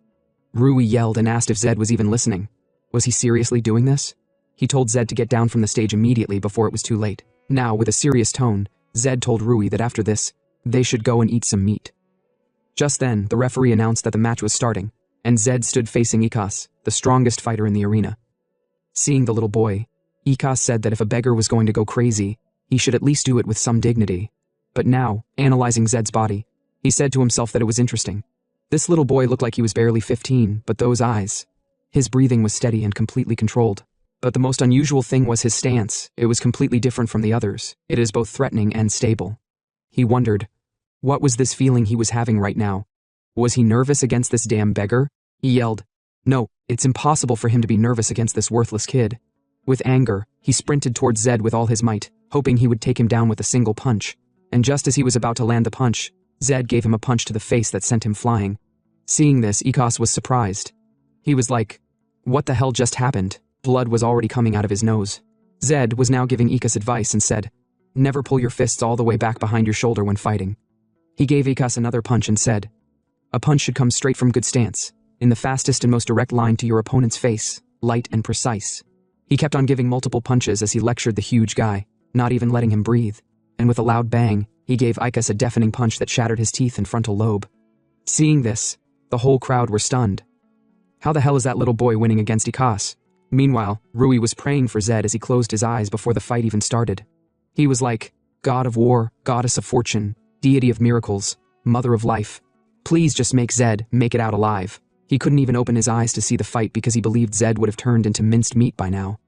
Rui yelled and asked if Zed was even listening. Was he seriously doing this? He told Zed to get down from the stage immediately before it was too late. Now, with a serious tone, Zed told Rui that after this, they should go and eat some meat. Just then, the referee announced that the match was starting, and Zed stood facing Icus, the strongest fighter in the arena. Seeing the little boy, Icus said that if a beggar was going to go crazy, he should at least do it with some dignity. But now, analyzing Zed's body, he said to himself that it was interesting. This little boy looked like he was barely 15, but those eyes. His breathing was steady and completely controlled. But the most unusual thing was his stance. It was completely different from the others. It is both threatening and stable. He wondered, what was this feeling he was having right now? Was he nervous against this damn beggar? He yelled, "No, it's impossible for him to be nervous against this worthless kid." With anger, he sprinted towards Zed with all his might, hoping he would take him down with a single punch. And just as he was about to land the punch, Zed gave him a punch to the face that sent him flying. Seeing this, Icus was surprised. He was like, what the hell just happened? Blood was already coming out of his nose. Zed was now giving Icus advice and said, "Never pull your fists all the way back behind your shoulder when fighting." He gave Icus another punch and said, "A punch should come straight from good stance, in the fastest and most direct line to your opponent's face, light and precise." He kept on giving multiple punches as he lectured the huge guy, not even letting him breathe, and with a loud bang, he gave Icus a deafening punch that shattered his teeth and frontal lobe. Seeing this, the whole crowd were stunned. How the hell is that little boy winning against Icus? Meanwhile, Rui was praying for Zed as he closed his eyes before the fight even started. He was like, "God of war, goddess of fortune, deity of miracles, mother of life. Please just make Zed make it out alive." He couldn't even open his eyes to see the fight because he believed Zed would have turned into minced meat by now.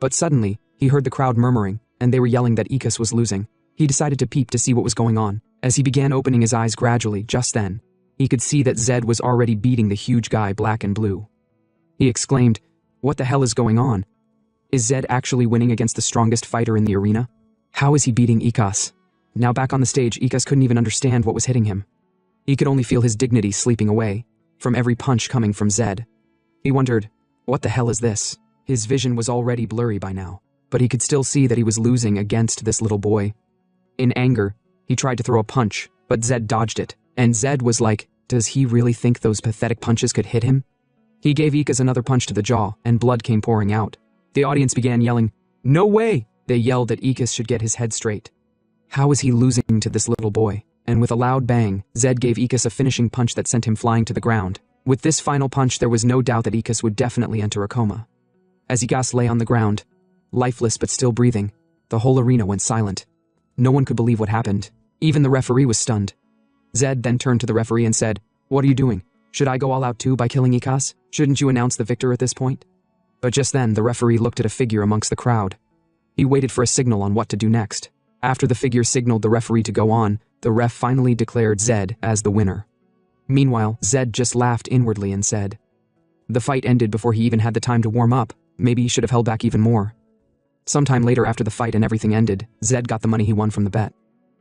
But suddenly, he heard the crowd murmuring, and they were yelling that Icus was losing. He decided to peep to see what was going on. As he began opening his eyes gradually, just then, he could see that Zed was already beating the huge guy black and blue. He exclaimed, "What the hell is going on? Is Zed actually winning against the strongest fighter in the arena? How is he beating Icus?" Now back on the stage, Icus couldn't even understand what was hitting him. He could only feel his dignity sleeping away, from every punch coming from Zed. He wondered, what the hell is this? His vision was already blurry by now, but he could still see that he was losing against this little boy. In anger, he tried to throw a punch, but Zed dodged it, and Zed was like, does he really think those pathetic punches could hit him? He gave Icus another punch to the jaw, and blood came pouring out. The audience began yelling, "No way!" They yelled that Icus should get his head straight. How is he losing to this little boy? And with a loud bang, Zed gave Icus a finishing punch that sent him flying to the ground. With this final punch, there was no doubt that Icus would definitely enter a coma. As Icus lay on the ground, lifeless but still breathing, the whole arena went silent. No one could believe what happened. Even the referee was stunned. Zed then turned to the referee and said, "What are you doing? Should I go all out too by killing Icus? Shouldn't you announce the victor at this point?" But just then, the referee looked at a figure amongst the crowd. He waited for a signal on what to do next. After the figure signaled the referee to go on, the ref finally declared Zed as the winner. Meanwhile, Zed just laughed inwardly and said, "The fight ended before he even had the time to warm up. Maybe he should have held back even more." Sometime later after the fight and everything ended, Zed got the money he won from the bet.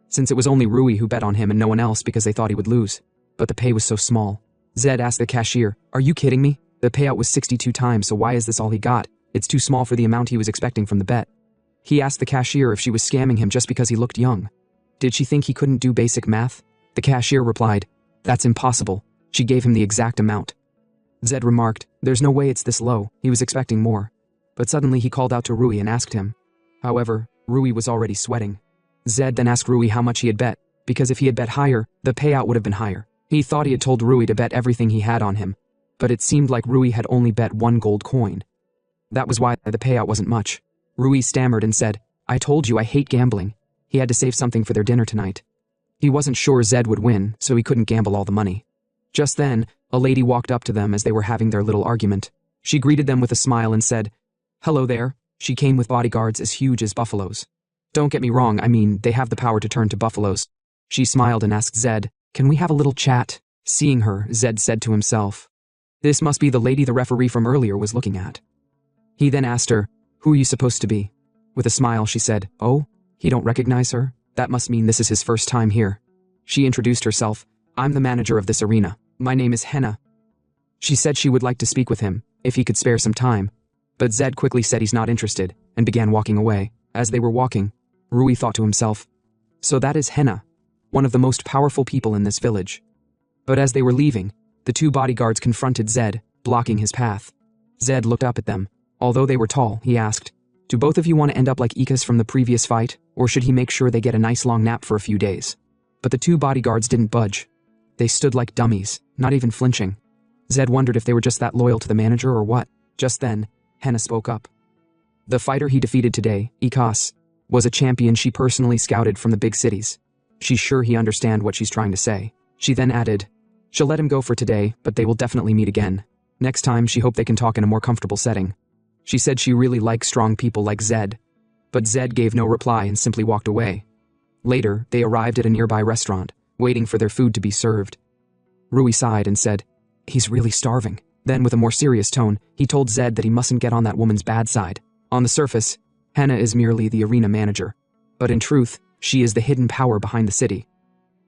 Since it was only Rui who bet on him and no one else because they thought he would lose. But the pay was so small. Zed asked the cashier, "Are you kidding me? The payout was 62 times, so why is this all he got? It's too small for the amount he was expecting from the bet." He asked the cashier if she was scamming him just because he looked young. Did she think he couldn't do basic math? The cashier replied, "That's impossible." She gave him the exact amount. Zed remarked, "There's no way it's this low. He was expecting more." But suddenly he called out to Rui and asked him. However, Rui was already sweating. Zed then asked Rui how much he had bet, because if he had bet higher, the payout would have been higher. He thought he had told Rui to bet everything he had on him, but it seemed like Rui had only bet 1 gold coin. That was why the payout wasn't much. Rui stammered and said, "I told you I hate gambling." He had to save something for their dinner tonight. He wasn't sure Zed would win, so he couldn't gamble all the money. Just then, a lady walked up to them as they were having their little argument. She greeted them with a smile and said, "Hello there." She came with bodyguards as huge as buffaloes. Don't get me wrong, I mean, they have the power to turn to buffaloes. She smiled and asked Zed, "Can we have a little chat?" Seeing her, Zed said to himself, "This must be the lady the referee from earlier was looking at." He then asked her, "Who are you supposed to be?" With a smile, she said, "Oh, he don't recognize her? That must mean this is his first time here." She introduced herself. "I'm the manager of this arena. My name is Henna." She said she would like to speak with him, if he could spare some time. But Zed quickly said he's not interested, and began walking away. As they were walking, Rui thought to himself, "So that is Henna, one of the most powerful people in this village." But as they were leaving, the two bodyguards confronted Zed, blocking his path. Zed looked up at them. Although they were tall, he asked, "Do both of you want to end up like Ikas from the previous fight, or should he make sure they get a nice long nap for a few days?" But the two bodyguards didn't budge. They stood like dummies, not even flinching. Zed wondered if they were just that loyal to the manager or what. Just then, Henna spoke up. The fighter he defeated today, Ikas, was a champion she personally scouted from the big cities. She's sure he understand what she's trying to say. She then added, "She'll let him go for today, but they will definitely meet again. Next time, she hoped they can talk in a more comfortable setting." She said she really likes strong people like Zed. But Zed gave no reply and simply walked away. Later, they arrived at a nearby restaurant, waiting for their food to be served. Rui sighed and said, "He's really starving." Then, with a more serious tone, he told Zed that he mustn't get on that woman's bad side. On the surface, Henna is merely the arena manager. But in truth, she is the hidden power behind the city.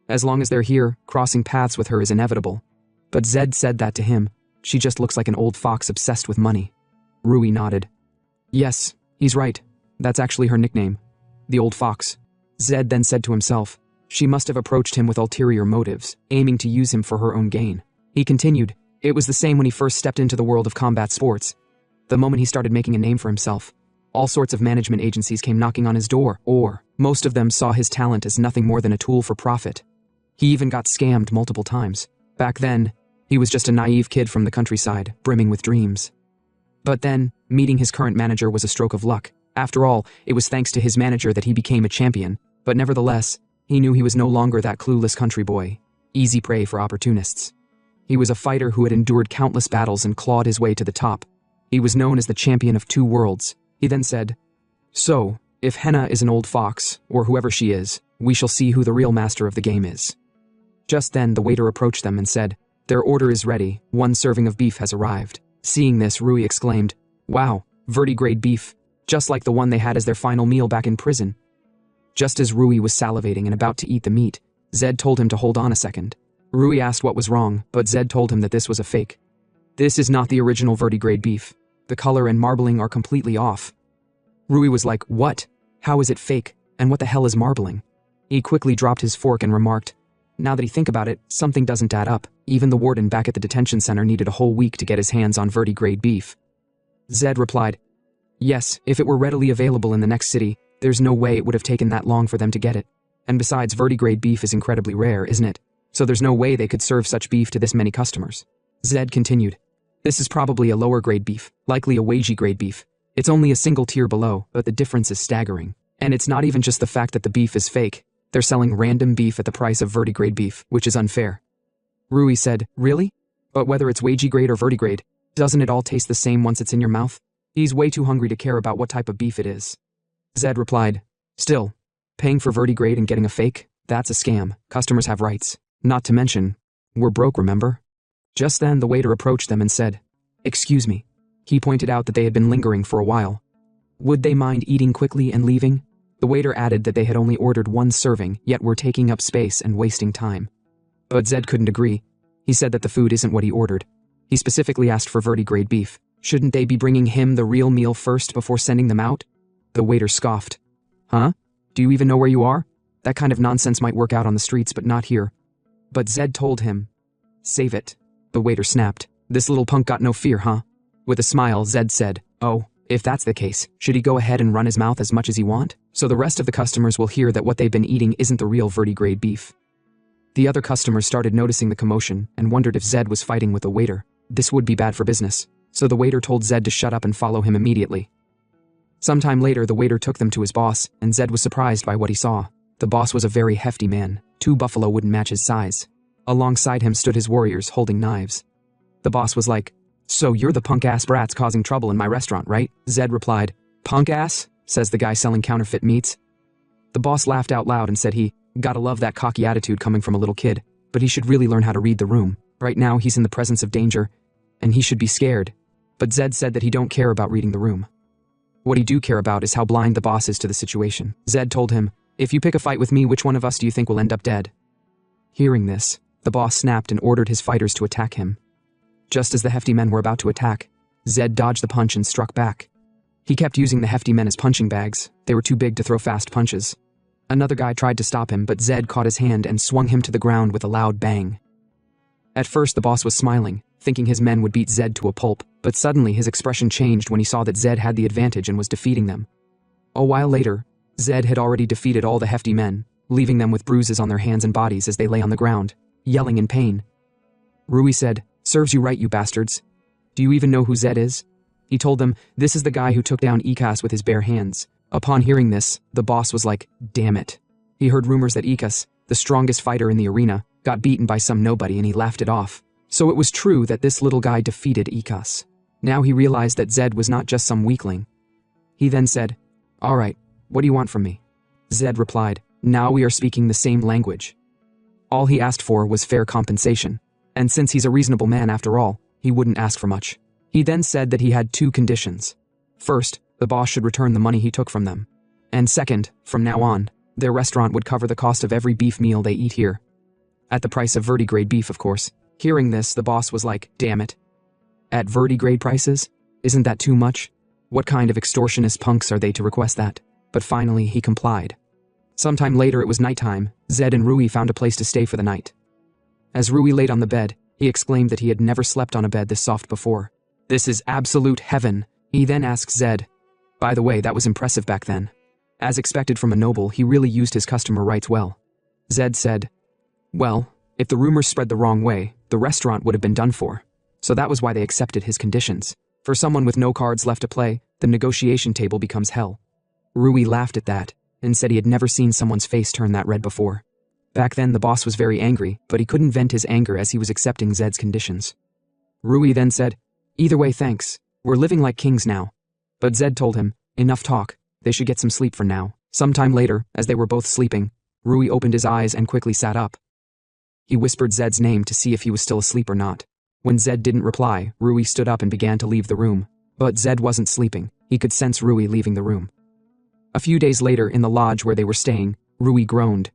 As long as they're here, crossing paths with her is inevitable. But Zed said that to him. She just looks like an old fox obsessed with money. Rui nodded. "Yes, he's right. That's actually her nickname. The old fox." Zed then said to himself, she must have approached him with ulterior motives, aiming to use him for her own gain. He continued, "It was the same when he first stepped into the world of combat sports. The moment he started making a name for himself, all sorts of management agencies came knocking on his door, or most of them saw his talent as nothing more than a tool for profit. He even got scammed multiple times. Back then, he was just a naive kid from the countryside, brimming with dreams. But then, meeting his current manager was a stroke of luck. After all, it was thanks to his manager that he became a champion. But nevertheless, he knew he was no longer that clueless country boy, easy prey for opportunists. He was a fighter who had endured countless battles and clawed his way to the top. He was known as the champion of two worlds." He then said, "So, if Henna is an old fox, or whoever she is, we shall see who the real master of the game is." Just then, the waiter approached them and said, "Their order is ready. 1 serving of beef has arrived." Seeing this, Rui exclaimed, "Wow, vertigrade beef, just like the one they had as their final meal back in prison." Just as Rui was salivating and about to eat the meat, Zed told him to hold on a second. Rui asked what was wrong, but Zed told him that this was a fake. "This is not the original vertigrade beef. The color and marbling are completely off." Rui was like, "What? How is it fake? And what the hell is marbling?" He quickly dropped his fork and remarked, "Now that I think about it, something doesn't add up. Even the warden back at the detention center needed a whole week to get his hands on vertigrade beef." Zed replied, "Yes, if it were readily available in the next city, there's no way it would have taken that long for them to get it. And besides, vertigrade beef is incredibly rare, isn't it? So there's no way they could serve such beef to this many customers." Zed continued, "This is probably a lower grade beef, likely a wagey grade beef. It's only a single tier below, but the difference is staggering. And it's not even just the fact that the beef is fake. They're selling random beef at the price of vertigrade beef, which is unfair." Rui said, "Really? But whether it's wagey grade or vertigrade, doesn't it all taste the same once it's in your mouth?" He's way too hungry to care about what type of beef it is. Zed replied, "Still, paying for vertigrade and getting a fake? That's a scam. Customers have rights. Not to mention, we're broke, remember?" Just then, the waiter approached them and said, "Excuse me." He pointed out that they had been lingering for a while. Would they mind eating quickly and leaving? The waiter added that they had only ordered 1 serving, yet were taking up space and wasting time. But Zed couldn't agree. He said that the food isn't what he ordered. He specifically asked for vertigrade beef. Shouldn't they be bringing him the real meal first before sending them out? The waiter scoffed. "Huh? Do you even know where you are? That kind of nonsense might work out on the streets, but not here." But Zed told him, "Save it." The waiter snapped. "This little punk got no fear, huh?" With a smile, Zed said, "Oh, if that's the case, should he go ahead and run his mouth as much as he want? So the rest of the customers will hear that what they've been eating isn't the real vertigrade beef." The other customers started noticing the commotion and wondered if Zed was fighting with the waiter. This would be bad for business. So the waiter told Zed to shut up and follow him immediately. Sometime later, the waiter took them to his boss, and Zed was surprised by what he saw. The boss was a very hefty man. 2 buffalo wouldn't match his size. Alongside him stood his warriors holding knives. The boss was like, "So you're the punk-ass brats causing trouble in my restaurant, right?" Zed replied, "Punk-ass?" says the guy selling counterfeit meats. The boss laughed out loud and said gotta love that cocky attitude coming from a little kid, but he should really learn how to read the room. Right now he's in the presence of danger, and he should be scared. But Zed said that he don't care about reading the room. What he do care about is how blind the boss is to the situation. Zed told him, "If you pick a fight with me, which one of us do you think will end up dead?" Hearing this, the boss snapped and ordered his fighters to attack him. Just as the hefty men were about to attack, Zed dodged the punch and struck back. He kept using the hefty men as punching bags. They were too big to throw fast punches. Another guy tried to stop him, but Zed caught his hand and swung him to the ground with a loud bang. At first, the boss was smiling, thinking his men would beat Zed to a pulp, but suddenly his expression changed when he saw that Zed had the advantage and was defeating them. A while later, Zed had already defeated all the hefty men, leaving them with bruises on their hands and bodies as they lay on the ground, yelling in pain. Rui said, "Serves you right, you bastards. Do you even know who Zed is?" He told them, "This is the guy who took down Ikas with his bare hands." Upon hearing this, the boss was like, "Damn it." He heard rumors that Ikas, the strongest fighter in the arena, got beaten by some nobody and he laughed it off. So it was true that this little guy defeated Ikas. Now he realized that Zed was not just some weakling. He then said, "All right, what do you want from me?" Zed replied, "Now we are speaking the same language." All he asked for was fair compensation, and since he's a reasonable man after all, he wouldn't ask for much. He then said that he had two conditions. First, the boss should return the money he took from them. And second, from now on, their restaurant would cover the cost of every beef meal they eat here. At the price of vertigrade beef, of course. Hearing this, the boss was like, "Damn it. At vertigrade prices? Isn't that too much? What kind of extortionist punks are they to request that?" But finally, he complied. Sometime later, it was nighttime. Zed and Rui found a place to stay for the night. As Rui laid on the bed, he exclaimed that he had never slept on a bed this soft before. "This is absolute heaven." He then asked Zed, "By the way, that was impressive back then." As expected from a noble, he really used his customer rights well. Zed said, "Well, if the rumors spread the wrong way, the restaurant would have been done for. So that was why they accepted his conditions. For someone with no cards left to play, the negotiation table becomes hell." Rui laughed at that and said he had never seen someone's face turn that red before. Back then, the boss was very angry, but he couldn't vent his anger as he was accepting Zed's conditions. Rui then said, "Either way, thanks. We're living like kings now." But Zed told him, "Enough talk. They should get some sleep for now." Sometime later, as they were both sleeping, Rui opened his eyes and quickly sat up. He whispered Zed's name to see if he was still asleep or not. When Zed didn't reply, Rui stood up and began to leave the room. But Zed wasn't sleeping. He could sense Rui leaving the room. A few days later, in the lodge where they were staying, Rui groaned.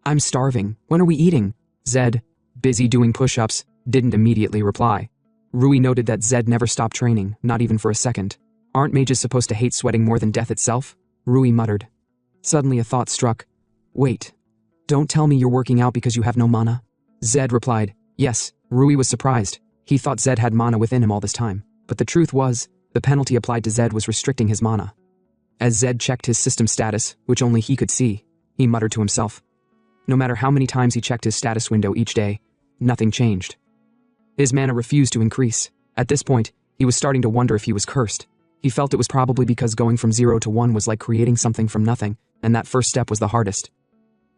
"I'm starving. When are we eating?" Zed, busy doing push-ups, didn't immediately reply. Rui noted that Zed never stopped training, not even for a second. "Aren't mages supposed to hate sweating more than death itself?" Rui muttered. Suddenly a thought struck. "Wait, don't tell me you're working out because you have no mana?" Zed replied, "Yes." Rui was surprised. He thought Zed had mana within him all this time. But the truth was, the penalty applied to Zed was restricting his mana. As Zed checked his system status, which only he could see, he muttered to himself. No matter how many times he checked his status window each day, nothing changed. His mana refused to increase. At this point, he was starting to wonder if he was cursed. He felt it was probably because going from 0 to 1 was like creating something from nothing, and that first step was the hardest.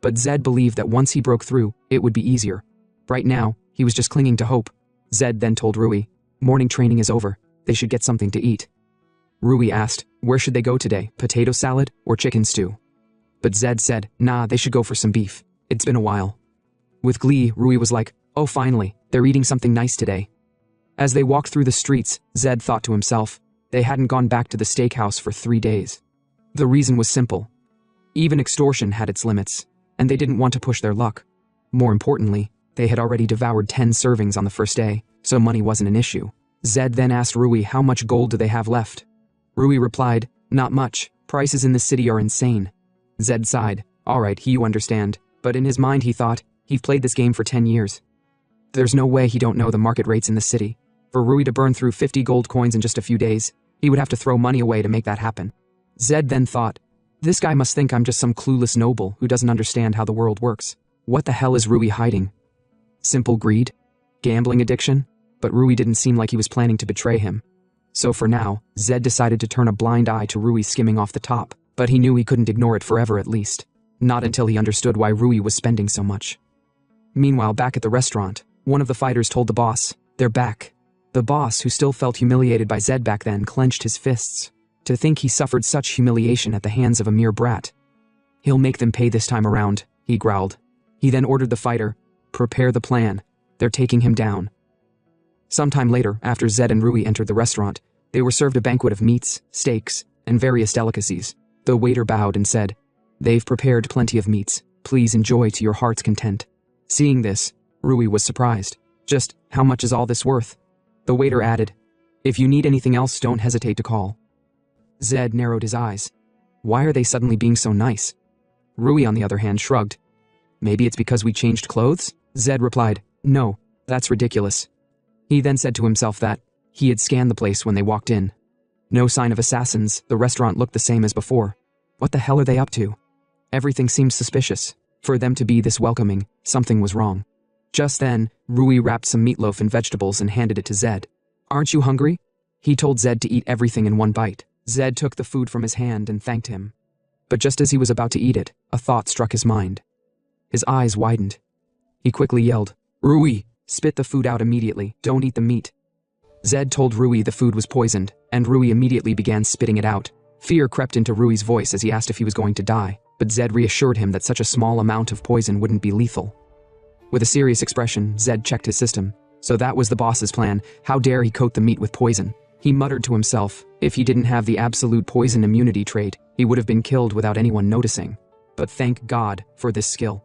But Zed believed that once he broke through, it would be easier. Right now, he was just clinging to hope. Zed then told Rui, "Morning training is over. They should get something to eat." Rui asked, "Where should they go today, potato salad or chicken stew?" But Zed said, "Nah, they should go for some beef. It's been a while." With glee, Rui was like, "Oh, finally, they're eating something nice today." As they walked through the streets, Zed thought to himself, they hadn't gone back to the steakhouse for 3 days. The reason was simple. Even extortion had its limits, and they didn't want to push their luck. More importantly, they had already devoured 10 servings on the first day, so money wasn't an issue. Zed then asked Rui how much gold do they have left. Rui replied, "Not much. Prices in this city are insane." Zed sighed. "All right, you understand." But in his mind he thought, "He've played this game for 10 years. There's no way he don't know the market rates in the city. For Rui to burn through 50 gold coins in just a few days, he would have to throw money away to make that happen." Zed then thought, "This guy must think I'm just some clueless noble who doesn't understand how the world works. What the hell is Rui hiding? Simple greed? Gambling addiction?" But Rui didn't seem like he was planning to betray him. So for now, Zed decided to turn a blind eye to Rui skimming off the top, but he knew he couldn't ignore it forever at least. Not until he understood why Rui was spending so much. Meanwhile, back at the restaurant, one of the fighters told the boss, "They're back." The boss, who still felt humiliated by Zed back then, clenched his fists. To think he suffered such humiliation at the hands of a mere brat. "He'll make them pay this time around," he growled. He then ordered the fighter, "Prepare the plan. They're taking him down." Sometime later, after Zed and Rui entered the restaurant, They were served a banquet of meats, steaks, and various delicacies. The waiter bowed and said, "They've prepared plenty of meats. Please enjoy to your heart's content." Seeing this, Rui was surprised. "Just how much is all this worth?" The waiter added, "If you need anything else, don't hesitate to call." Zed narrowed his eyes. Why are they suddenly being so nice? Rui, on the other hand, shrugged. "Maybe it's because we changed clothes?" Zed replied, "No, that's ridiculous." He then said to himself that he had scanned the place when they walked in. No sign of assassins, the restaurant looked the same as before. What the hell are they up to? Everything seemed suspicious. For them to be this welcoming, something was wrong. Just then, Rui wrapped some meatloaf and vegetables and handed it to Zed. "Aren't you hungry?" He told Zed to eat everything in one bite. Zed took the food from his hand and thanked him. But just as he was about to eat it, a thought struck his mind. His eyes widened. He quickly yelled, "Rui, spit the food out immediately, don't eat the meat." Zed told Rui the food was poisoned, and Rui immediately began spitting it out. Fear crept into Rui's voice as he asked if he was going to die, but Zed reassured him that such a small amount of poison wouldn't be lethal. With a serious expression, Zed checked his system. So that was the boss's plan. How dare he coat the meat with poison? He muttered to himself, if he didn't have the absolute poison immunity trait, he would have been killed without anyone noticing. But thank God for this skill.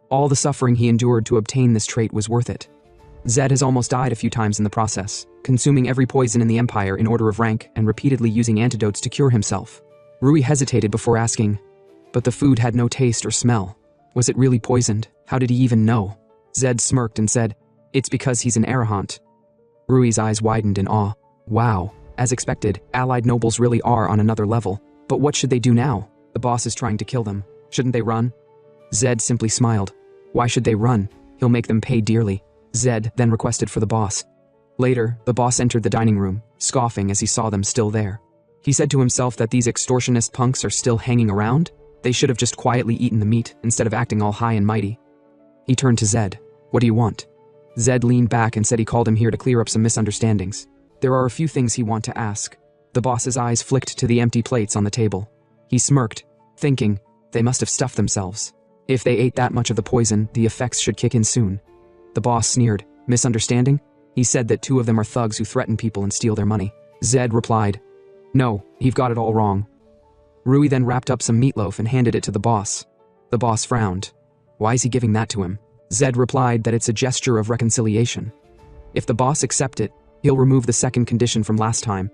All the suffering he endured to obtain this trait was worth it. Zed has almost died a few times in the process, consuming every poison in the Empire in order of rank and repeatedly using antidotes to cure himself. Rui hesitated before asking, but the food had no taste or smell. Was it really poisoned? How did he even know? Zed smirked and said, "It's because he's an arahant." Rui's eyes widened in awe. Wow, as expected, allied nobles really are on another level. But what should they do now? The boss is trying to kill them. Shouldn't they run? Zed simply smiled. Why should they run? He'll make them pay dearly. Zed then requested for the boss. Later, the boss entered the dining room, scoffing as he saw them still there. He said to himself that these extortionist punks are still hanging around. They should have just quietly eaten the meat instead of acting all high and mighty. He turned to Zed. "What do you want?" Zed leaned back and said he called him here to clear up some misunderstandings. There are a few things he want to ask. The boss's eyes flicked to the empty plates on the table. He smirked, thinking, they must have stuffed themselves. If they ate that much of the poison, the effects should kick in soon. The boss sneered. Misunderstanding? He said that 2 of them are thugs who threaten people and steal their money. Zed replied, "No, you've got it all wrong." Rui then wrapped up some meatloaf and handed it to the boss. The boss frowned. Why is he giving that to him? Zed replied that it's a gesture of reconciliation. If the boss accepts it, he'll remove the second condition from last time.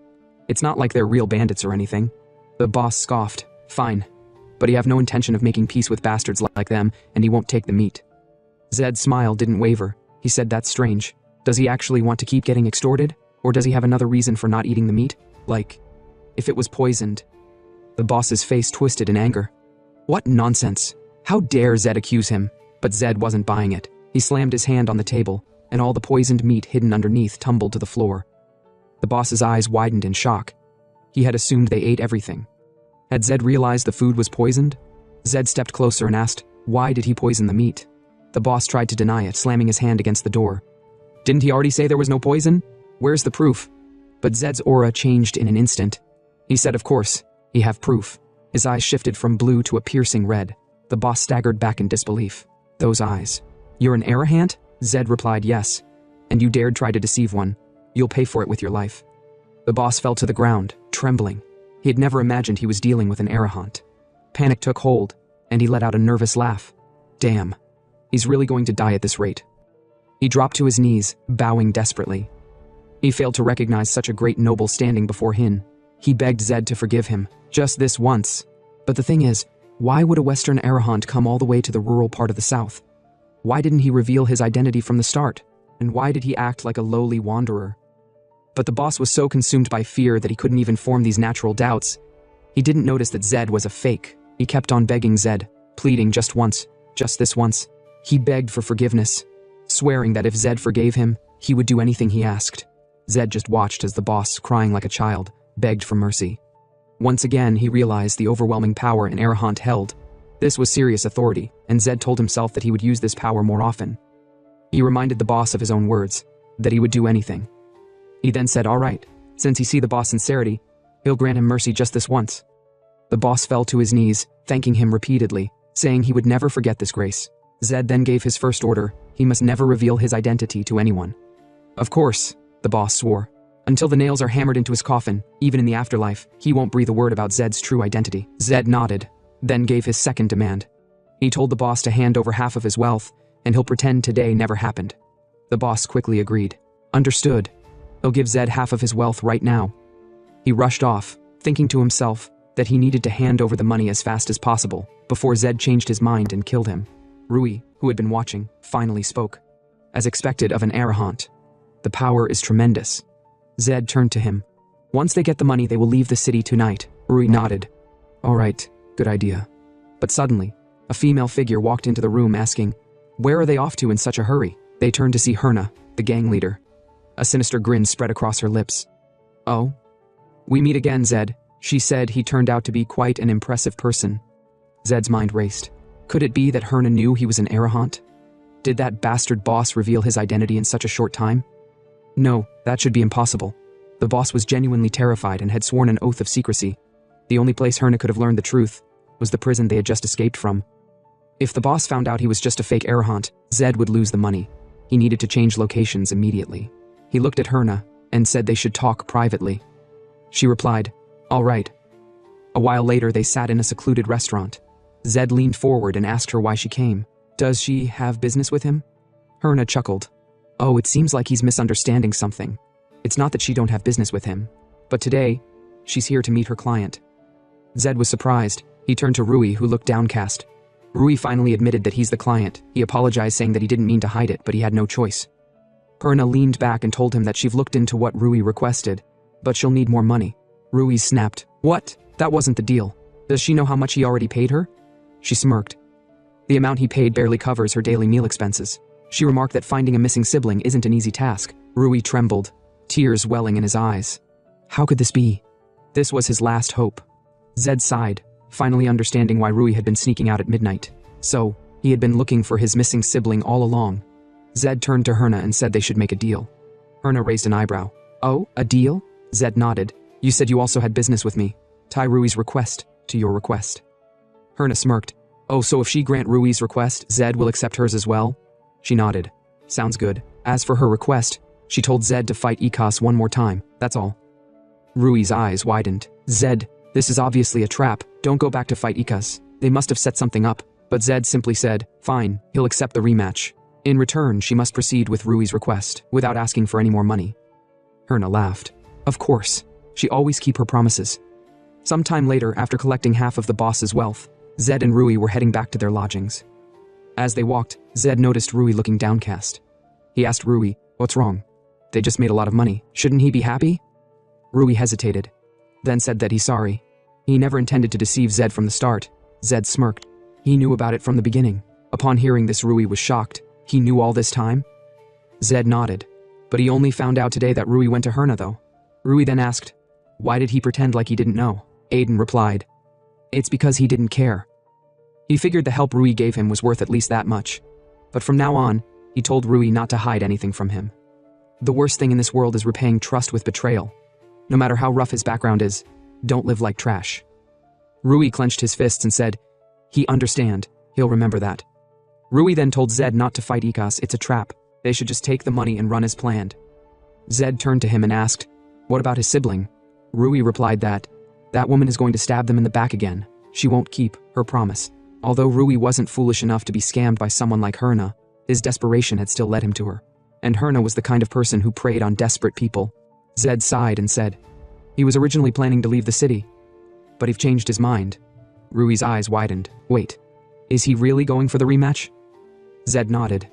It's not like they're real bandits or anything. The boss scoffed. Fine. But he have no intention of making peace with bastards like them, and he won't take the meat. Zed's smile didn't waver. He said that's strange. Does he actually want to keep getting extorted? Or does he have another reason for not eating the meat? Like, if it was poisoned. The boss's face twisted in anger. What nonsense. How dare Zed accuse him? But Zed wasn't buying it. He slammed his hand on the table, and all the poisoned meat hidden underneath tumbled to the floor. The boss's eyes widened in shock. He had assumed they ate everything. Had Zed realized the food was poisoned? Zed stepped closer and asked, why did he poison the meat? The boss tried to deny it, slamming his hand against the door. Didn't he already say there was no poison? Where's the proof? But Zed's aura changed in an instant. He said, of course, he have proof. His eyes shifted from blue to a piercing red. The boss staggered back in disbelief. Those eyes. You're an arahant? Zed replied, yes. And you dared try to deceive one. You'll pay for it with your life. The boss fell to the ground, trembling. He had never imagined he was dealing with an arahant. Panic took hold, and he let out a nervous laugh. Damn. He's really going to die at this rate. He dropped to his knees, bowing desperately. He failed to recognize such a great noble standing before him. He begged Zed to forgive him, just this once. But the thing is, why would a Western arahant come all the way to the rural part of the South? Why didn't he reveal his identity from the start? And why did he act like a lowly wanderer? But the boss was so consumed by fear that he couldn't even form these natural doubts. He didn't notice that Zed was a fake. He kept on begging Zed, pleading just once, just this once. He begged for forgiveness, swearing that if Zed forgave him, he would do anything he asked. Zed just watched as the boss, crying like a child, begged for mercy. Once again, he realized the overwhelming power an arahant held. This was serious authority, and Zed told himself that he would use this power more often. He reminded the boss of his own words, that he would do anything. He then said, all right, since he see the boss' sincerity, he'll grant him mercy just this once. The boss fell to his knees, thanking him repeatedly, saying he would never forget this grace. Zed then gave his first order, he must never reveal his identity to anyone. Of course, the boss swore. Until the nails are hammered into his coffin, even in the afterlife, he won't breathe a word about Zed's true identity. Zed nodded, then gave his second demand. He told the boss to hand over half of his wealth, and he'll pretend today never happened. The boss quickly agreed. Understood. He'll give Zed half of his wealth right now. He rushed off, thinking to himself that he needed to hand over the money as fast as possible before Zed changed his mind and killed him. Rui, who had been watching, finally spoke. As expected of an Arahant. The power is tremendous. Zed turned to him. Once they get the money, they will leave the city tonight. Rui nodded. All right, good idea. But suddenly, a female figure walked into the room asking, where are they off to in such a hurry? They turned to see Herna, the gang leader. A sinister grin spread across her lips. Oh? We meet again, Zed. She said he turned out to be quite an impressive person. Zed's mind raced. Could it be that Herna knew he was an Arahant? Did that bastard boss reveal his identity in such a short time? No, that should be impossible. The boss was genuinely terrified and had sworn an oath of secrecy. The only place Herna could have learned the truth was the prison they had just escaped from. If the boss found out he was just a fake Arahant, Zed would lose the money. He needed to change locations immediately. He looked at Herna and said they should talk privately. She replied, all right. A while later, they sat in a secluded restaurant. Zed leaned forward and asked her why she came. Does she have business with him? Herna chuckled. Oh, it seems like he's misunderstanding something. It's not that she don't have business with him, but today, she's here to meet her client. Zed was surprised. He turned to Rui, who looked downcast. Rui finally admitted that he's the client. He apologized, saying that he didn't mean to hide it, but he had no choice. Herna leaned back and told him that she've looked into what Rui requested, but she'll need more money. Rui snapped. What? That wasn't the deal. Does she know how much he already paid her? She smirked. The amount he paid barely covers her daily meal expenses. She remarked that finding a missing sibling isn't an easy task. Rui trembled, tears welling in his eyes. How could this be? This was his last hope. Zed sighed, finally understanding why Rui had been sneaking out at midnight. So, he had been looking for his missing sibling all along. Zed turned to Herna and said they should make a deal. Herna raised an eyebrow. Oh, a deal? Zed nodded. You said you also had business with me. Tie Rui's request to your request. Herna smirked. Oh, so if she grant Rui's request, Zed will accept hers as well? She nodded. Sounds good. As for her request, she told Zed to fight Ikas one more time, that's all. Rui's eyes widened. Zed, this is obviously a trap. Don't go back to fight Ikas. They must have set something up. But Zed simply said, fine, he'll accept the rematch. In return, she must proceed with Rui's request, without asking for any more money. Herna laughed. Of course. She always keep her promises. Sometime later, after collecting half of the boss's wealth, Zed and Rui were heading back to their lodgings. As they walked, Zed noticed Rui looking downcast. He asked Rui, what's wrong? They just made a lot of money. Shouldn't he be happy? Rui hesitated, then said that he's sorry. He never intended to deceive Zed from the start. Zed smirked. He knew about it from the beginning. Upon hearing this, Rui was shocked. He knew all this time? Zed nodded. But he only found out today that Rui went to Herna, though. Rui then asked, why did he pretend like he didn't know? Aiden replied, it's because he didn't care. He figured the help Rui gave him was worth at least that much. But from now on, he told Rui not to hide anything from him. The worst thing in this world is repaying trust with betrayal. No matter how rough his background is, don't live like trash. Rui clenched his fists and said, he understand, he'll remember that. Rui then told Zed not to fight Ikas, it's a trap. They should just take the money and run as planned. Zed turned to him and asked, what about his sibling? Rui replied that woman is going to stab them in the back again. She won't keep her promise. Although Rui wasn't foolish enough to be scammed by someone like Herna, his desperation had still led him to her. And Herna was the kind of person who preyed on desperate people. Zed sighed and said, he was originally planning to leave the city, but he changed his mind. Rui's eyes widened. Wait, is he really going for the rematch? Zed nodded.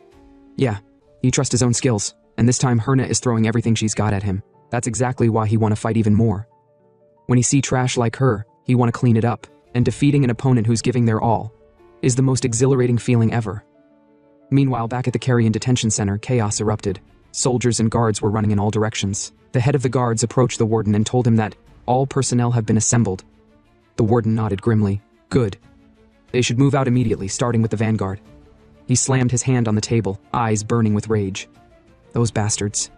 Yeah, he trusts his own skills, and this time Herna is throwing everything she's got at him. That's exactly why he want to fight even more. When he see trash like her, he want to clean it up, and defeating an opponent who's giving their all is the most exhilarating feeling ever. Meanwhile, back at the Carrion Detention Center, chaos erupted. Soldiers and guards were running in all directions. The head of the guards approached the warden and told him that all personnel have been assembled. The warden nodded grimly. Good. They should move out immediately, starting with the vanguard. He slammed his hand on the table, eyes burning with rage. Those bastards.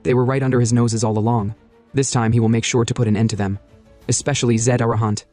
They were right under his noses all along. This time he will make sure to put an end to them. Especially Zed Arahant.